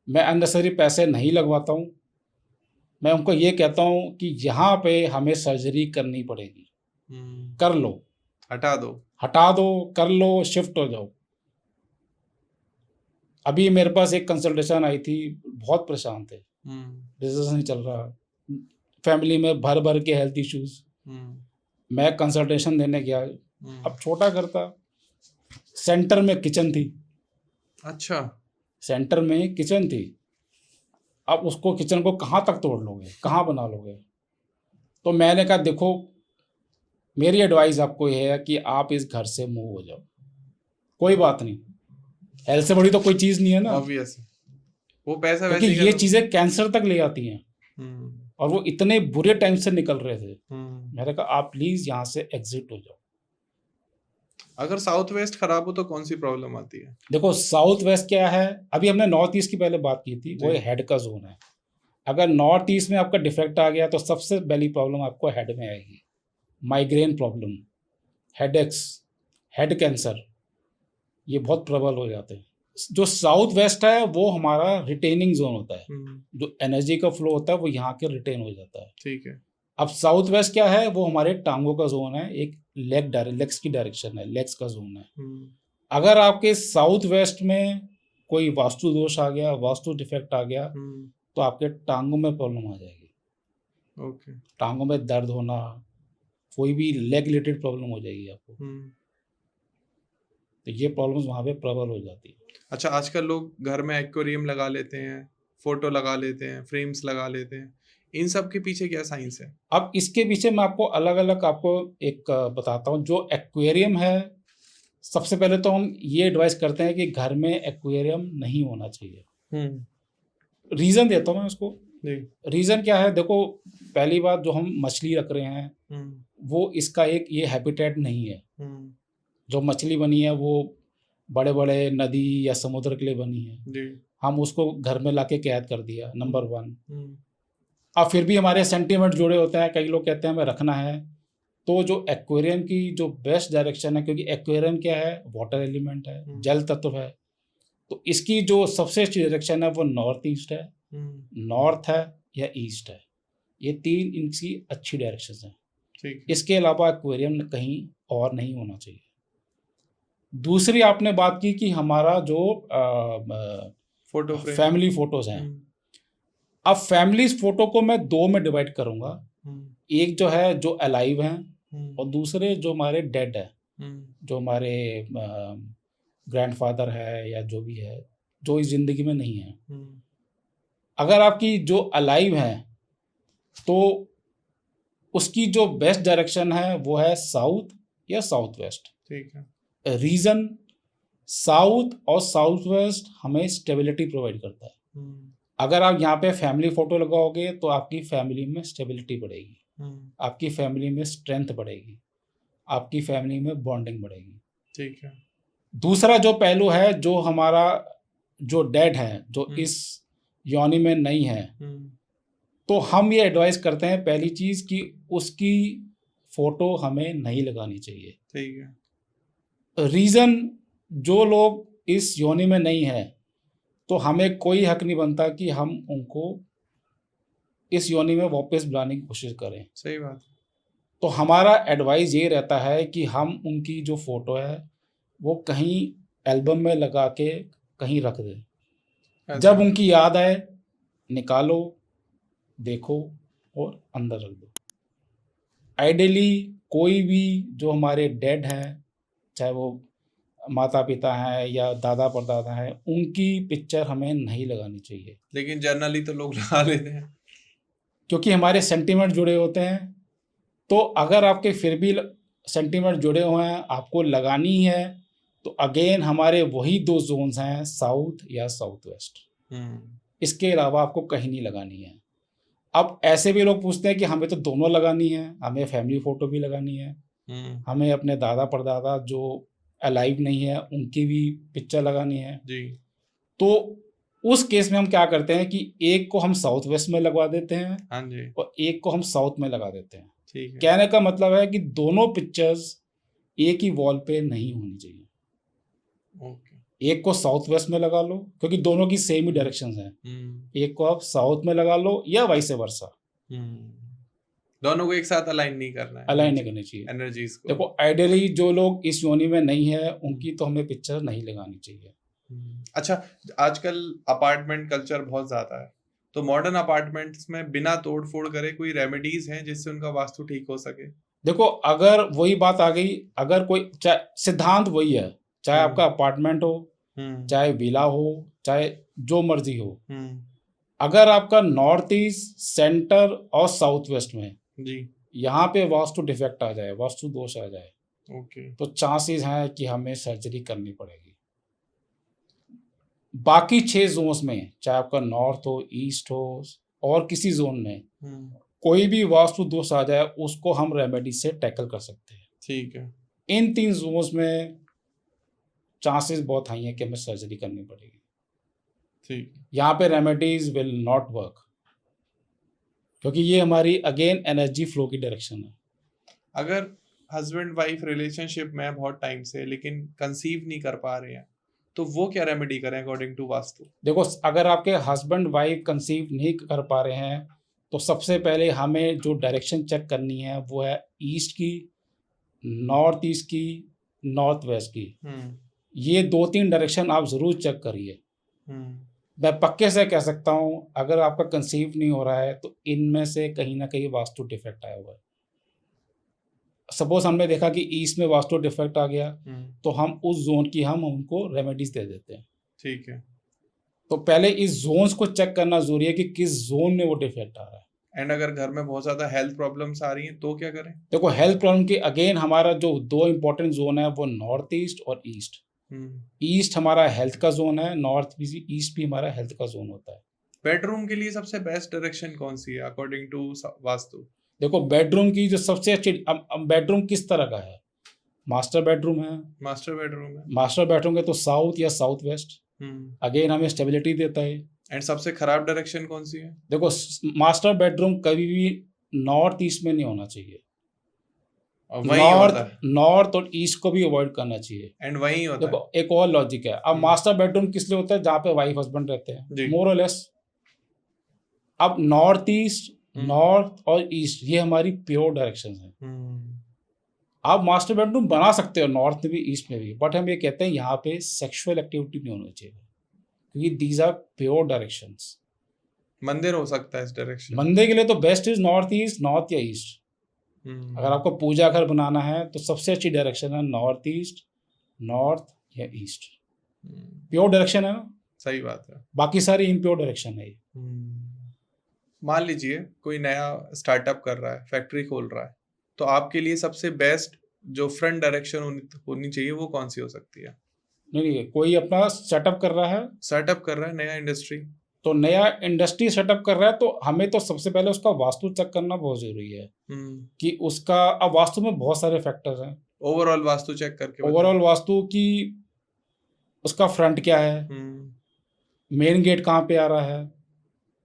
मैं अननेसेसरी पैसे नहीं लगवाता हूँ। मैं उनको ये कहता हूँ कि यहाँ पे हमें सर्जरी करनी पड़ेगी, कर लो, हटा दो, कर लो, शिफ्ट हो जाओ। अभी मेरे पास एक कंसल्टेशन आई थी, बहुत परेशान थे, बिजनेस नहीं चल रहा, फैमिली में भर भर के हेल्थ इश्यूज। मैं कंसल्टेशन देने गया, अब छोटा घर था, सेंटर में किचन थी। अच्छा, सेंटर में किचन थी, अब उसको किचन को कहाँ तक तोड़ लोगे, कहाँ बना लोगे? तो मैंने कहा देखो, मेरी एडवाइस आपको ये है कि आप इस घर से मूव हो जाओ, कोई बात नहीं, हेल्थ से बड़ी तो कोई चीज नहीं है ना, ऑब्वियस, वो पैसा क्योंकि ये चीजें कैंसर तक ले आती हैं। और वो इतने बुरे टाइम से निकल रहे थे। मैंने कहा आप प्लीज यहाँ से एग्जिट हो जाओ। अगर साउथ वेस्ट खराब हो तो कौन सी प्रॉब्लम आती है? देखो साउथ वेस्ट क्या है, अभी हमने नॉर्थ ईस्ट की पहले बात की थी, वो हेड का जोन है। अगर नॉर्थ ईस्ट में आपका डिफेक्ट आ गया तो सबसे पहली प्रॉब्लम आपको हेड में आएगी, migraine problem, headaches, head cancer, ये बहुत प्रबल हो जाते हैं। जो साउथ वेस्ट है वो हमारा रिटेनिंग जोन होता है, जो एनर्जी का फ्लो होता है वो यहाँ के रिटेन हो जाता है। ठीक है। अब साउथ वेस्ट क्या है, वो हमारे टांगों का जोन है, एक लेग्स की डायरेक्शन है, लेग्स का जोन है। अगर आपके साउथ वेस्ट में कोई वास्तु दोष आ गया, वास्तु डिफेक्ट आ गया, तो आपके टांगों में प्रॉब्लम आ जाएगी। ओके। टांगों में दर्द होना, कोई भी लेग रिलेटेड प्रॉब्लम हो जाएगी आपको। तो ये प्रॉब्लम्स वहाँ पे प्रबल हो जाती है। अच्छा, आजकल लोग घर में एक्वेरियम लगा लेते हैं, फोटो लगा लेते हैं, फ्रेम्स लगा लेते हैं, इन सब के पीछे क्या साइंस है? अब इसके पीछे मैं आपको अलग अलग एक बताता हूँ। जो एक्वेरियम है, सबसे पहले तो हम ये एडवाइस करते हैं कि घर में एक्वेरियम नहीं होना चाहिए। रीज़न देता हूँ मैं उसको। रीज़न क्या है, देखो पहली बात, जो हम मछली रख रहे हैं वो इसका एक ये हैबिटेट नहीं है। जो मछली बनी है वो बड़े बड़े नदी या समुद्र के लिए बनी है, हम उसको घर में लाके कैद कर दिया, नंबर 1। अब फिर भी हमारे सेंटीमेंट जुड़े होते हैं, कई लोग कहते हैं हमें रखना है। तो जो एक्वेरियम की जो बेस्ट डायरेक्शन है, क्योंकि एक्वेरियम क्या है, वाटर एलिमेंट है, जल तत्व है, तो इसकी जो सबसे अच्छी डायरेक्शन है वो नॉर्थ ईस्ट है, नॉर्थ है या ईस्ट है। ये 3 इनकी अच्छी डायरेक्शन है। इसके अलावा एक्वेरियम कहीं और नहीं होना चाहिए। दूसरी आपने बात की कि हमारा जो फैमिली फोटोज हैं, अब फैमिली फोटो को मैं 2 में डिवाइड करूंगा। एक जो है जो अलाइव हैं, और दूसरे जो हमारे डेड है, जो हमारे ग्रैंडफादर है या जो भी है, जो इस जिंदगी में नहीं है। अगर आपकी जो अलाइव हैं तो उसकी जो बेस्ट डायरेक्शन है वो है साउथ या साउथ वेस्ट। ठीक है। रीजन, साउथ और साउथ वेस्ट हमें स्टेबिलिटी प्रोवाइड करता है। अगर आप यहाँ पे फैमिली फोटो लगाओगे तो आपकी फैमिली में स्टेबिलिटी बढ़ेगी, आपकी फैमिली में स्ट्रेंथ बढ़ेगी, आपकी फैमिली में बॉन्डिंग बढ़ेगी। ठीक है। दूसरा जो पहलू है, जो हमारा जो डेड है, जो इस योनि में नहीं है, तो हम ये एडवाइस करते हैं पहली चीज कि उसकी फोटो हमें नहीं लगानी चाहिए। ठीक है। रीजन, जो लोग इस योनि में नहीं है तो हमें कोई हक नहीं बनता कि हम उनको इस योनि में वापस बुलाने की कोशिश करें। सही बात। तो हमारा एडवाइस ये रहता है कि हम उनकी जो फोटो है वो कहीं एल्बम में लगा के कहीं रख दें। जब उनकी याद आए निकालो, देखो और अंदर रख दो। आइडियली कोई भी जो हमारे डेड हैं, चाहे वो माता पिता हैं या दादा परदादा हैं, उनकी पिक्चर हमें नहीं लगानी चाहिए। लेकिन जनरली तो लोग लगा लेते हैं, क्योंकि हमारे सेंटीमेंट जुड़े होते हैं। तो अगर आपके फिर भी सेंटीमेंट जुड़े हुए हैं, आपको लगानी है, तो अगेन हमारे वही दो जोन्स हैं, साउथ या साउथ वेस्ट। इसके अलावा आपको कहीं नहीं लगानी है। अब ऐसे भी लोग पूछते हैं कि हमें तो दोनों लगानी है, हमें फैमिली फोटो भी लगानी है, हमें अपने दादा परदादा जो अलाइव नहीं है उनकी भी पिक्चर लगानी है जी। तो उस केस में हम क्या करते हैं कि एक को हम साउथ वेस्ट में लगवा देते हैं, हाँ जी, और एक को हम साउथ में लगा देते हैं। ठीक है। कहने का मतलब है कि दोनों पिक्चर्स एक ही वॉल पे नहीं होनी चाहिए। ओके। एक को साउथ वेस्ट में लगा लो क्योंकि दोनों की सेम ही डायरेक्शंस हैं। एक को आप साउथ में लगा लो या वाइस वर्सा। दोनों को एक साथ अलाइन नहीं करना है, अलाइन नहीं करनी चाहिए एनर्जीज को। देखो, आइडियली जो लोग इस योनि में नहीं है उनकी तो हमें पिक्चर नहीं लगानी चाहिए। अच्छा, आजकल अपार्टमेंट कल्चर बहुत ज्यादा है, तो मॉडर्न अपार्टमेंट्स में बिना तोड़ फोड़ करे कोई रेमेडीज हैं जिससे उनका वास्तु ठीक हो सके? देखो, अगर वही बात आ गई, अगर कोई सिद्धांत वही है, चाहे आपका अपार्टमेंट हो, चाहे विला हो, चाहे जो मर्जी हो, अगर आपका नॉर्थ ईस्ट, सेंटर और साउथ वेस्ट में जी यहाँ पे वास्तु डिफेक्ट आ जाए, वास्तु दोष आ जाए, ओके, तो चांसेस हैं कि हमें सर्जरी करनी पड़ेगी। बाकी 6 जोन्स में, चाहे आपका नॉर्थ हो, ईस्ट हो और किसी जोन में कोई भी वास्तु दोष आ जाए, उसको हम रेमेडी से टैकल कर सकते हैं। ठीक है। इन 3 जोन्स में चांसेस बहुत हाई है कि हमें सर्जरी करनी पड़ेगी। ठीक। यहाँ पे रेमेडीज विल नॉट वर्क क्योंकि ये हमारी अगेन एनर्जी फ्लो की डायरेक्शन है। अगर हस्बैंड वाइफ रिलेशनशिप में बहुत टाइम से लेकिन कंसीव नहीं कर पा रहे हैं, तो वो क्या रेमेडी करें अकॉर्डिंग टू वास्तु? देखो, अगर आपके हस्बैंड वाइफ कंसीव नहीं कर पा रहे हैं तो सबसे पहले हमें जो डायरेक्शन चेक करनी है वो है ईस्ट की, नॉर्थ ईस्ट की, नॉर्थ वेस्ट की। ये 2-3 डायरेक्शन आप जरूर चेक करिए। मैं पक्के से कह सकता हूँ, अगर आपका कंसीव नहीं हो रहा है तो इनमें से कहीं ना कहीं वास्तु डिफेक्ट आया हुआ है। सपोज हमने देखा कि ईस्ट में वास्तु डिफेक्ट आ गया, तो हम उस जोन की हम उनको रेमेडीज दे देते हैं। ठीक है। तो पहले इस जोन्स को चेक करना जरूरी है कि किस जोन में वो डिफेक्ट आ रहा है। एंड अगर घर में बहुत ज्यादा हेल्थ प्रॉब्लम्स आ रही हैं तो क्या करें? देखो, हेल्थ प्रॉब्लम की अगेन हमारा जो 2 इंपॉर्टेंट जोन है वो नॉर्थ ईस्ट और ईस्ट। ईस्ट हमारा हेल्थ का जोन है, नॉर्थ भी, ईस्ट भी हमारा हेल्थ का जोन होता है। बेडरूम के लिए सबसे बेस्ट डायरेक्शन कौन सी है अकॉर्डिंग टू वास्तु? देखो, बेडरूम की जो सबसे अच्छी, अब बेडरूम किस तरह का है? मास्टर बेडरूम है। मास्टर बेडरूम है। मास्टर बेडरूम है तो साउथ या साउथ वेस्ट अगेन हमें स्टेबिलिटी देता है। एंड सबसे खराब डायरेक्शन कौन सी है? देखो, मास्टर बेडरूम कभी भी नॉर्थ ईस्ट में नहीं होना चाहिए। नॉर्थ और ईस्ट को भी अवॉइड करना चाहिए। एंड वही होता देखो, एक और लॉजिक है। अब मास्टर बेडरूम किस लिए होता है? जहाँ पे वाइफ हस्बैंड रहते हैं, मोर और लेस। अब नॉर्थ ईस्ट, नॉर्थ और ईस्ट ये हमारी प्योर डायरेक्शन है। आप मास्टर बेडरूम बना सकते हो नॉर्थ में भी, ईस्ट में भी, बट हम ये कहते हैं यहाँ पे सेक्सुअल एक्टिविटी नहीं होनी चाहिए क्योंकि दीज आर प्योर डायरेक्शंस। मंदिर हो सकता है इस डायरेक्शन। मंदिर के लिए तो best is north east, north या ईस्ट। अगर आपको पूजा घर बनाना है तो सबसे अच्छी डायरेक्शन है नॉर्थ ईस्ट, नॉर्थ या ईस्ट। प्योर डायरेक्शन है ना। सही बात है। बाकी सारी इम्प्योर डायरेक्शन है। मान लीजिए कोई नया स्टार्टअप कर रहा है, फैक्ट्री खोल रहा है, तो आपके लिए सबसे बेस्ट जो फ्रंट डायरेक्शन होनी चाहिए वो कौन सी हो सकती है? नहीं, कोई अपना सेटअप कर रहा है, सेटअप कर रहा है नया इंडस्ट्री, तो नया इंडस्ट्री सेटअप कर रहा है, तो हमें तो सबसे पहले उसका वास्तु चेक करना बहुत ज़रूरी है कि उसका, अब वास्तु में बहुत सारे फैक्टर्स हैं। ओवरऑल वास्तु चेक करके बताओ। ओवरऑल वास्तु की उसका फ्रंट क्या है, मेन गेट कहाँ पे आ रहा है,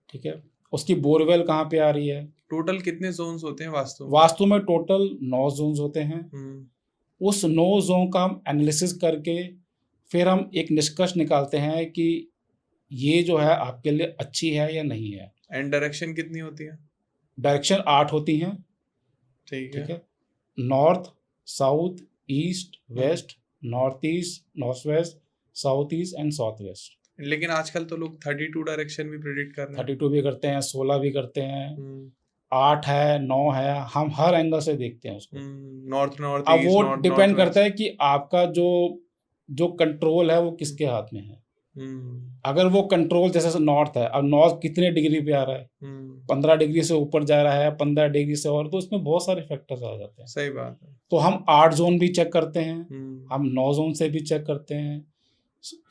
ठीक है, उसकी बोरवेल कहाँ पे आ रही है। टोटल कितने जोन्स होते हैं वास्तु में? वास्तु में टोटल 9 जोन्स होते हैं। उस 9 जोन का हम एनालिसिस करके फिर हम एक निष्कर्ष निकालते हैं कि ये जो है आपके लिए अच्छी है या नहीं है। एंड डायरेक्शन कितनी होती है? डायरेक्शन 8 होती हैं। ठीक है, north, south, east, west, north east, north west, south east and south west. लेकिन आजकल तो लोग 32 डायरेक्शन भी प्रेडिक्ट कर रहे हैं। 32 भी करते हैं, 16 भी करते हैं, 8 है, 9 है, हम हर एंगल से देखते हैं उसको। नॉर्थ, नॉर्थ, अब ईस्ट, वो नॉर्थ, डिपेंड नॉर्थ करता है कि आपका जो कंट्रोल है वो किसके हाथ में है। अगर वो कंट्रोल जैसे नॉर्थ है, अब नॉर्थ कितने डिग्री पे आ रहा है, 15 डिग्री से ऊपर जा रहा है, 15 डिग्री से, और तो उसमें बहुत सारे फैक्टर्स आ जाते हैं। सही बात है। तो हम 8 जोन भी चेक करते हैं, हम 9 जोन से भी चेक करते हैं,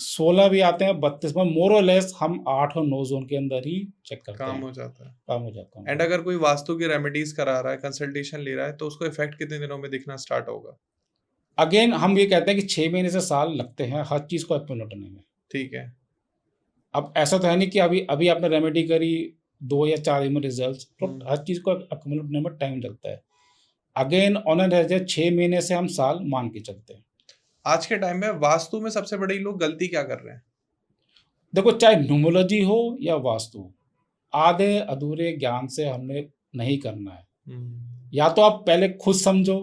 16 भी आते हैं, 32 में, मोर और लेस हम 8 और 9 जोन के अंदर ही चेक करते हैं। काम हो जाता है। काम हो जाता है। एंड अगर कोई वास्तु की रेमेडीज करा रहा है, कंसल्टेशन ले रहा है, तो उसको इफेक्ट कितने दिनों में दिखना स्टार्ट होगा? अगेन हम ये कहते हैं कि 6 महीने से साल लगते हैं हर चीज़ को इम्प्लीमेंट होने में। ठीक है। अब ऐसा तो है नहीं कि अभी आपने रेमेडी करी 2 या 4 दिन में रिजल्ट, तो हर चीज़ को एक्यूमुलेट होने में टाइम लगता है। अगेन ऑन एन एवरेज 6 महीने से हम साल मान के चलते हैं। आज के टाइम में वास्तु में सबसे बड़ी लोग गलती क्या कर रहे हैं? देखो, चाहे न्यूमरोलॉजी हो या वास्तु, आधे अधूरे ज्ञान से हमने नहीं करना है। या तो आप पहले खुद समझो,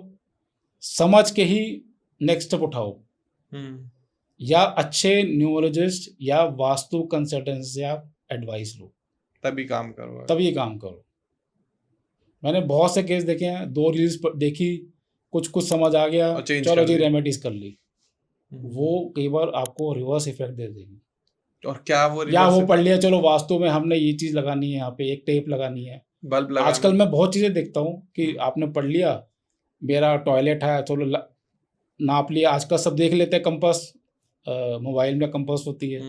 समझ के ही नेक्स्ट स्टेप उठाओ, या अच्छे न्यूमरोलॉजिस्ट या वास्तु कंसल्टेंट से आप एडवाइस लो, तभी काम करो। तभी काम करो। मैंने बहुत से केस देखे हैं, 2 रील्स देखी, कुछ समझ आ गया, चलो जी रेमेडीज कर ली, वो कई बार आपको रिवर्स इफेक्ट दे देगी। और क्या वो या वो पढ़ लिया, चलो वास्तु में हमने ये चीज़ लगानी है, यहाँ पे एक टेप लगानी है, बल्ब लगाना। आजकल मैं बहुत चीज़ें देखता हूँ कि आपने पढ़ लिया, मेरा टॉयलेट है, चलो नाप लिया, आजकल सब देख लेते हैं, कंपास, मोबाइल में कंपास होती है,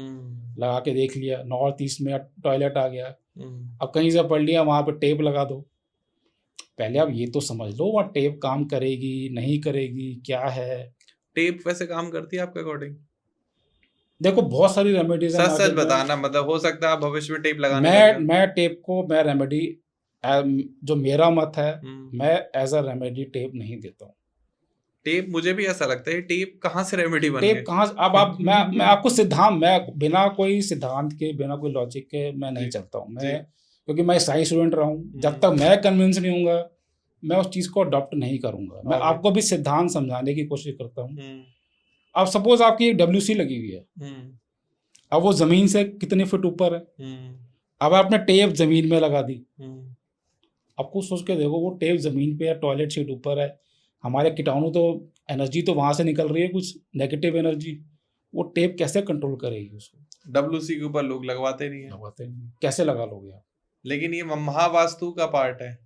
लगा के देख लिया, नॉर्थ ईस्ट में टॉयलेट आ गया। अब कहीं से पढ़ लिया, वहाँ पे टेप लगा दो। पहले आप ये तो समझ लो वहाँ टेप काम करेगी नहीं करेगी, क्या है। टेप वैसे काम करती है आपके अकॉर्डिंग? देखो, बहुत सारी रेमेडीज हैं। सच बताना, मतलब हो सकता है भविष्य में टेप लगाने मैं टेप को, मैं रेमेडी, जो मेरा मत है, मैं एज अ रेमेडी टेप नहीं देता हूँ। टेप मुझे भी ऐसा लगता है, टेप कहाँ से रेमेडी बन गई? टेप कहाँ से? अब आप मैं आपको सिद्धांत, मैं बिना कोई सिद्धांत के, बिना कोई लॉजिक के मैं नहीं चलता हूँ। मैं, क्योंकि मैं साइंस स्टूडेंट रहा हूँ, जब तक मैं कन्विंस नहीं होऊंगा मैं उस चीज़ को अडॉप्ट नहीं करूँगा। मैं आपको भी सिद्धांत समझाने की कोशिश करता हूँ। अब सपोज आपकी एक WC लगी हुई है, अब वो ज़मीन से कितने फुट ऊपर है, अब आपने टेप ज़मीन में लगा दी, आपको सोच के देखो, वो टेप ज़मीन पे है, टॉयलेट सीट ऊपर है, हमारे कीटाणु तो, एनर्जी तो वहाँ से निकल रही है, कुछ नेगेटिव एनर्जी, वो टेप कैसे कंट्रोल करेगी उसको? WC के ऊपर लोग लगवाते नहीं है। कैसे लगा लोगे आप? लेकिन ये महावास्तु का पार्ट है।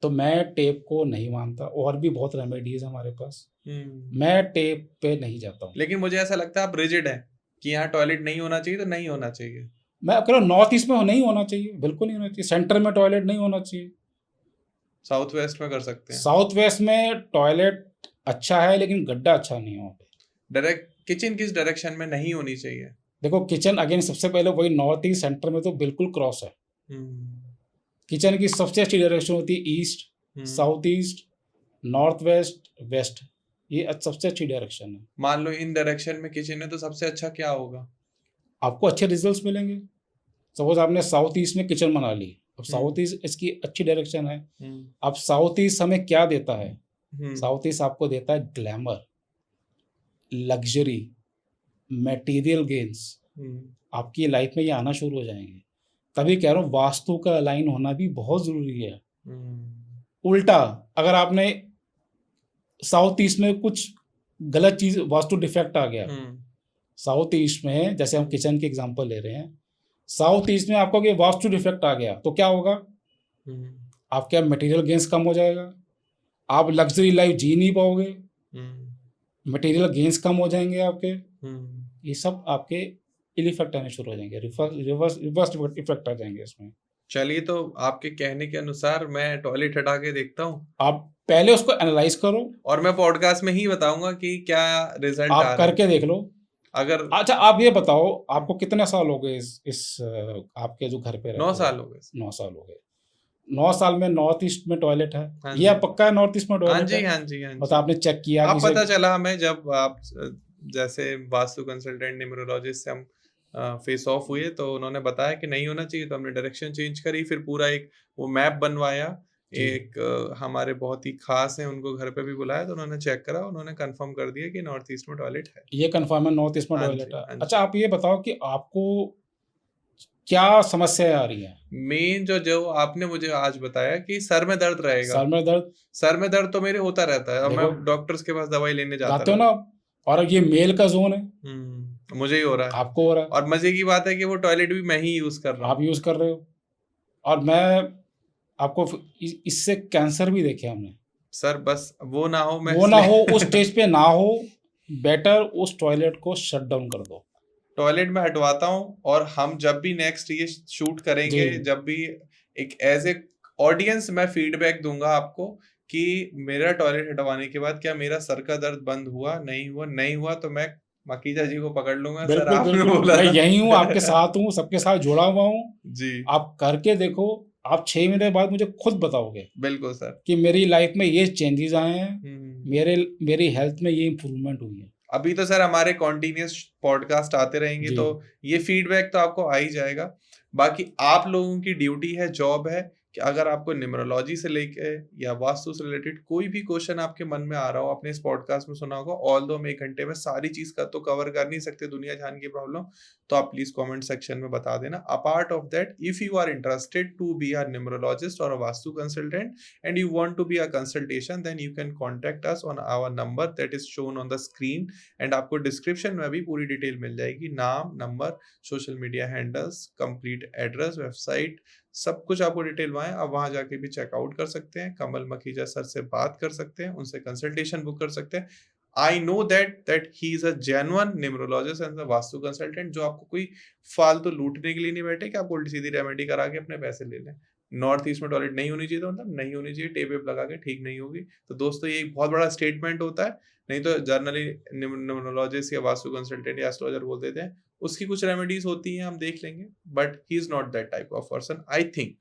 तो मैं टेप को नहीं मानता, और भी बहुत रेमेडीज हमारे पास, मैं टेप पे नहीं जाता हूँ। लेकिन मुझे ऐसा लगता है आप रिजिड है कि यहाँ टॉयलेट नहीं होना चाहिए तो नहीं होना चाहिए। मैं कह रहा हूँ नॉर्थ ईस्ट में नहीं होना चाहिए, बिल्कुल नहीं होना चाहिए। सेंटर में टॉयलेट नहीं होना चाहिए, साउथ वेस्ट में कर सकते हैं। साउथ वेस्ट में टॉयलेट अच्छा है, लेकिन गड्ढा अच्छा नहीं हो। डायरेक्ट किचन किस डायरेक्शन में नहीं होनी चाहिए? देखो, किचन अगेन सबसे पहले वही नॉर्थ ईस्ट, सेंटर में तो बिल्कुल क्रॉस है। किचन की सबसे अच्छी डायरेक्शन होती है east, south east, north west, west, ये सबसे अच्छी डायरेक्शन है। मान लो इन डायरेक्शन में किचन है तो सबसे अच्छा क्या होगा? आपको अच्छे रिजल्ट्स मिलेंगे। सपोज आपने साउथ ईस्ट में किचन बना ली, अब साउथ ईस्ट इसकी अच्छी डायरेक्शन है। अब साउथ ईस्ट हमें क्या देता है? साउथ ईस्ट आपको देता है ग्लैमर, लग्जरी, मटेरियल गेन्स, आपकी लाइफ में ये आना शुरू हो जाएंगे। तभी कह रहा हूँ वास्तु का अलाइन होना भी बहुत ज़रूरी है। उल्टा, अगर आपने साउथ ईस्ट में कुछ गलत चीज़, वास्तु डिफेक्ट आ गया साउथ ईस्ट में, जैसे हम किचन के एग्जांपल ले रहे हैं, साउथ ईस्ट में आपको कि वास्तु डिफेक्ट आ गया तो क्या होगा? आपके मटेरियल गेन्स कम हो जाएगा, आप लग्जरी लाइफ जी नहीं पाओगे, मटेरियल गेन्स कम हो जाएंगे आपके, ये सब आपके इल इफेक्ट आने शुरू हो जाएंगे, रिवर्स इफेक्ट आ जाएंगे इसमें। चलिए, तो आपके कहने के अनुसार मैं टॉयलेट हटा के देखता हूँ, आप पहले उसको एनालाइज करो और मैं पॉडकास्ट में ही बताऊंगा कि क्या रिजल्ट आ आप रहा है। करके देख लो। अगर अच्छा आप ये बताओ, आपको कितने साल हो गए आपके जो घर पे रहते 9 हो? साल हो गए। 9 साल हो गए। 9 साल में नॉर्थ ईस्ट में टॉयलेट है, हाँ ये जी। पक्का है नॉर्थ ईस्ट में हाँ टॉयलेट जी, है? हाँ जी, हाँ मतलब जी। आपने चेक किया अब किसी पता चला हमें, जब आप जैसे वास्तु कंसल्टेंट न्यूमरोलॉजिस्ट से हम फेस ऑफ हुए, तो उन्होंने बताया कि नहीं होना चाहिए, तो हमने डायरेक्शन चेंज करी, फिर पूरा एक वो मैप बनवाया। जी। एक हमारे बहुत ही खास हैं, उनको घर पे भी बुलाया, तो उन्होंने चेक करा, उन्होंने कंफर्म कर दिया कि नॉर्थ ईस्ट में टॉयलेट है। ये कंफर्म है नॉर्थ ईस्ट में हाँ टॉयलेट जी, है। हाँ अच्छा जी। आप ये बताओ कि आपको क्या समस्याएं आ रही हैं? मेन जो आपने मुझे आज बताया कि सर में दर्द रहेगा। सर में दर्द, सर में दर्द तो मेरे होता रहता है, और मैं देखो डॉक्टर्स के पास दवाई लेने जाता जाते हो रहता ना, और ये मेल का जोन है, हूँ। मुझे ही हो रहा है, आपको हो रहा है, और मजे की बात है कि वो टॉयलेट भी मैं ही यूज कर रहा आप हूँ। यूज कर रहे हो, और मैं आपको इससे कैंसर भी देखे हमने। सर बस वो ना हो, मैं वो ना हो, उस इसलिए स्टेज पे ना हो, बेटर उस टॉयलेट को शट डाउन कर दो। टॉयलेट में हटवाता हूँ, और हम जब भी नेक्स्ट ये शूट करेंगे, जी। जब भी एक एज ए ऑडियंस मैं फीडबैक दूंगा आपको कि मेरा टॉयलेट हटवाने के बाद क्या मेरा सर का दर्द बंद हुआ, नहीं हुआ। नहीं हुआ तो मैं मकीजा जी को पकड़ लूंगा, सर बिल्कुल आपने बिल्कुल, बोला मैं था। यही हूँ, आपके साथ हूँ, सबके साथ जुड़ा हुआ हूँ। जी, आप करके देखो, आप 6 महीने बाद मुझे खुद बताओगे बिल्कुल सर। कि मेरी लाइफ में ये चेंजेस आए हैं, हम्म। मेरी हेल्थ में ये इम्प्रूवमेंट हुई है। अभी तो सर हमारे कॉन्टिन्यूस पॉडकास्ट आते रहेंगे, जी। तो ये फीडबैक तो आपको आ ही जाएगा। बाकी आप लोगों की ड्यूटी है, जॉब है, कि अगर आपको न्यूमरोलॉजी से लेके या वास्तु से रिलेटेड कोई भी क्वेश्चन आपके मन में आ रहा हो, आपने इस पॉडकास्ट में सुना होगा, ऑल्दो हम 1 घंटे में सारी चीज का तो कवर कर नहीं सकते, दुनिया जान की प्रॉब्लम, तो आप प्लीज कमेंट सेक्शन में बता देना। Apart of that, if you are interested to be a numerologist और a vastu consultant and you want to be a consultation, then you can contact us on our number that is shown on the screen, and आपको description में भी पूरी detail मिल जाएगी, नाम, number, social media handles, complete address, website, सब कुछ आपको detail वहाँ है। आप वहाँ जाके भी चेकआउट कर सकते हैं, कमल मखीजा सर से बात कर सकते हैं, उनसे कंसल्टेशन बुक कर सकते हैं। I know that he is a genuine numerologist and vastu consultant, जो आपको कोई फालतू लूटने के लिए नहीं बैठे कि आप उल्टी सीधी रेमेडी करा के अपने पैसे ले लें। नॉर्थ ईस्ट में टॉयलेट नहीं होनी चाहिए, तो मतलब नहीं होनी चाहिए, टेप वेप लगा के ठीक नहीं होगी। तो दोस्तों ये एक बहुत बड़ा स्टेटमेंट होता है, नहीं तो जर्नली न्यूमरोलॉजिस्ट या वास्तु कंसल्टेंट या एस्ट्रोलॉजर बोल देते हैं, उसकी कुछ रेमेडीज होती हैं, हम देख लेंगे, but he is not that type of person, I think.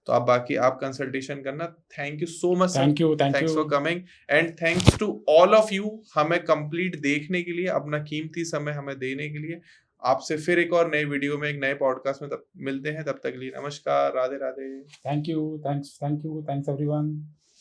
तो आप बाकी आप कंसल्टेशन करना। Thank you so much sir, thank you thanks for coming, and thanks to all of you हमें कंप्लीट देखने के लिए, अपना कीमती समय हमें देने के लिए। आपसे फिर एक और नए वीडियो में, एक नए पॉडकास्ट में तब मिलते हैं, तब तक के लिए नमस्कार, Radhe Radhe. Thank you, thanks everyone.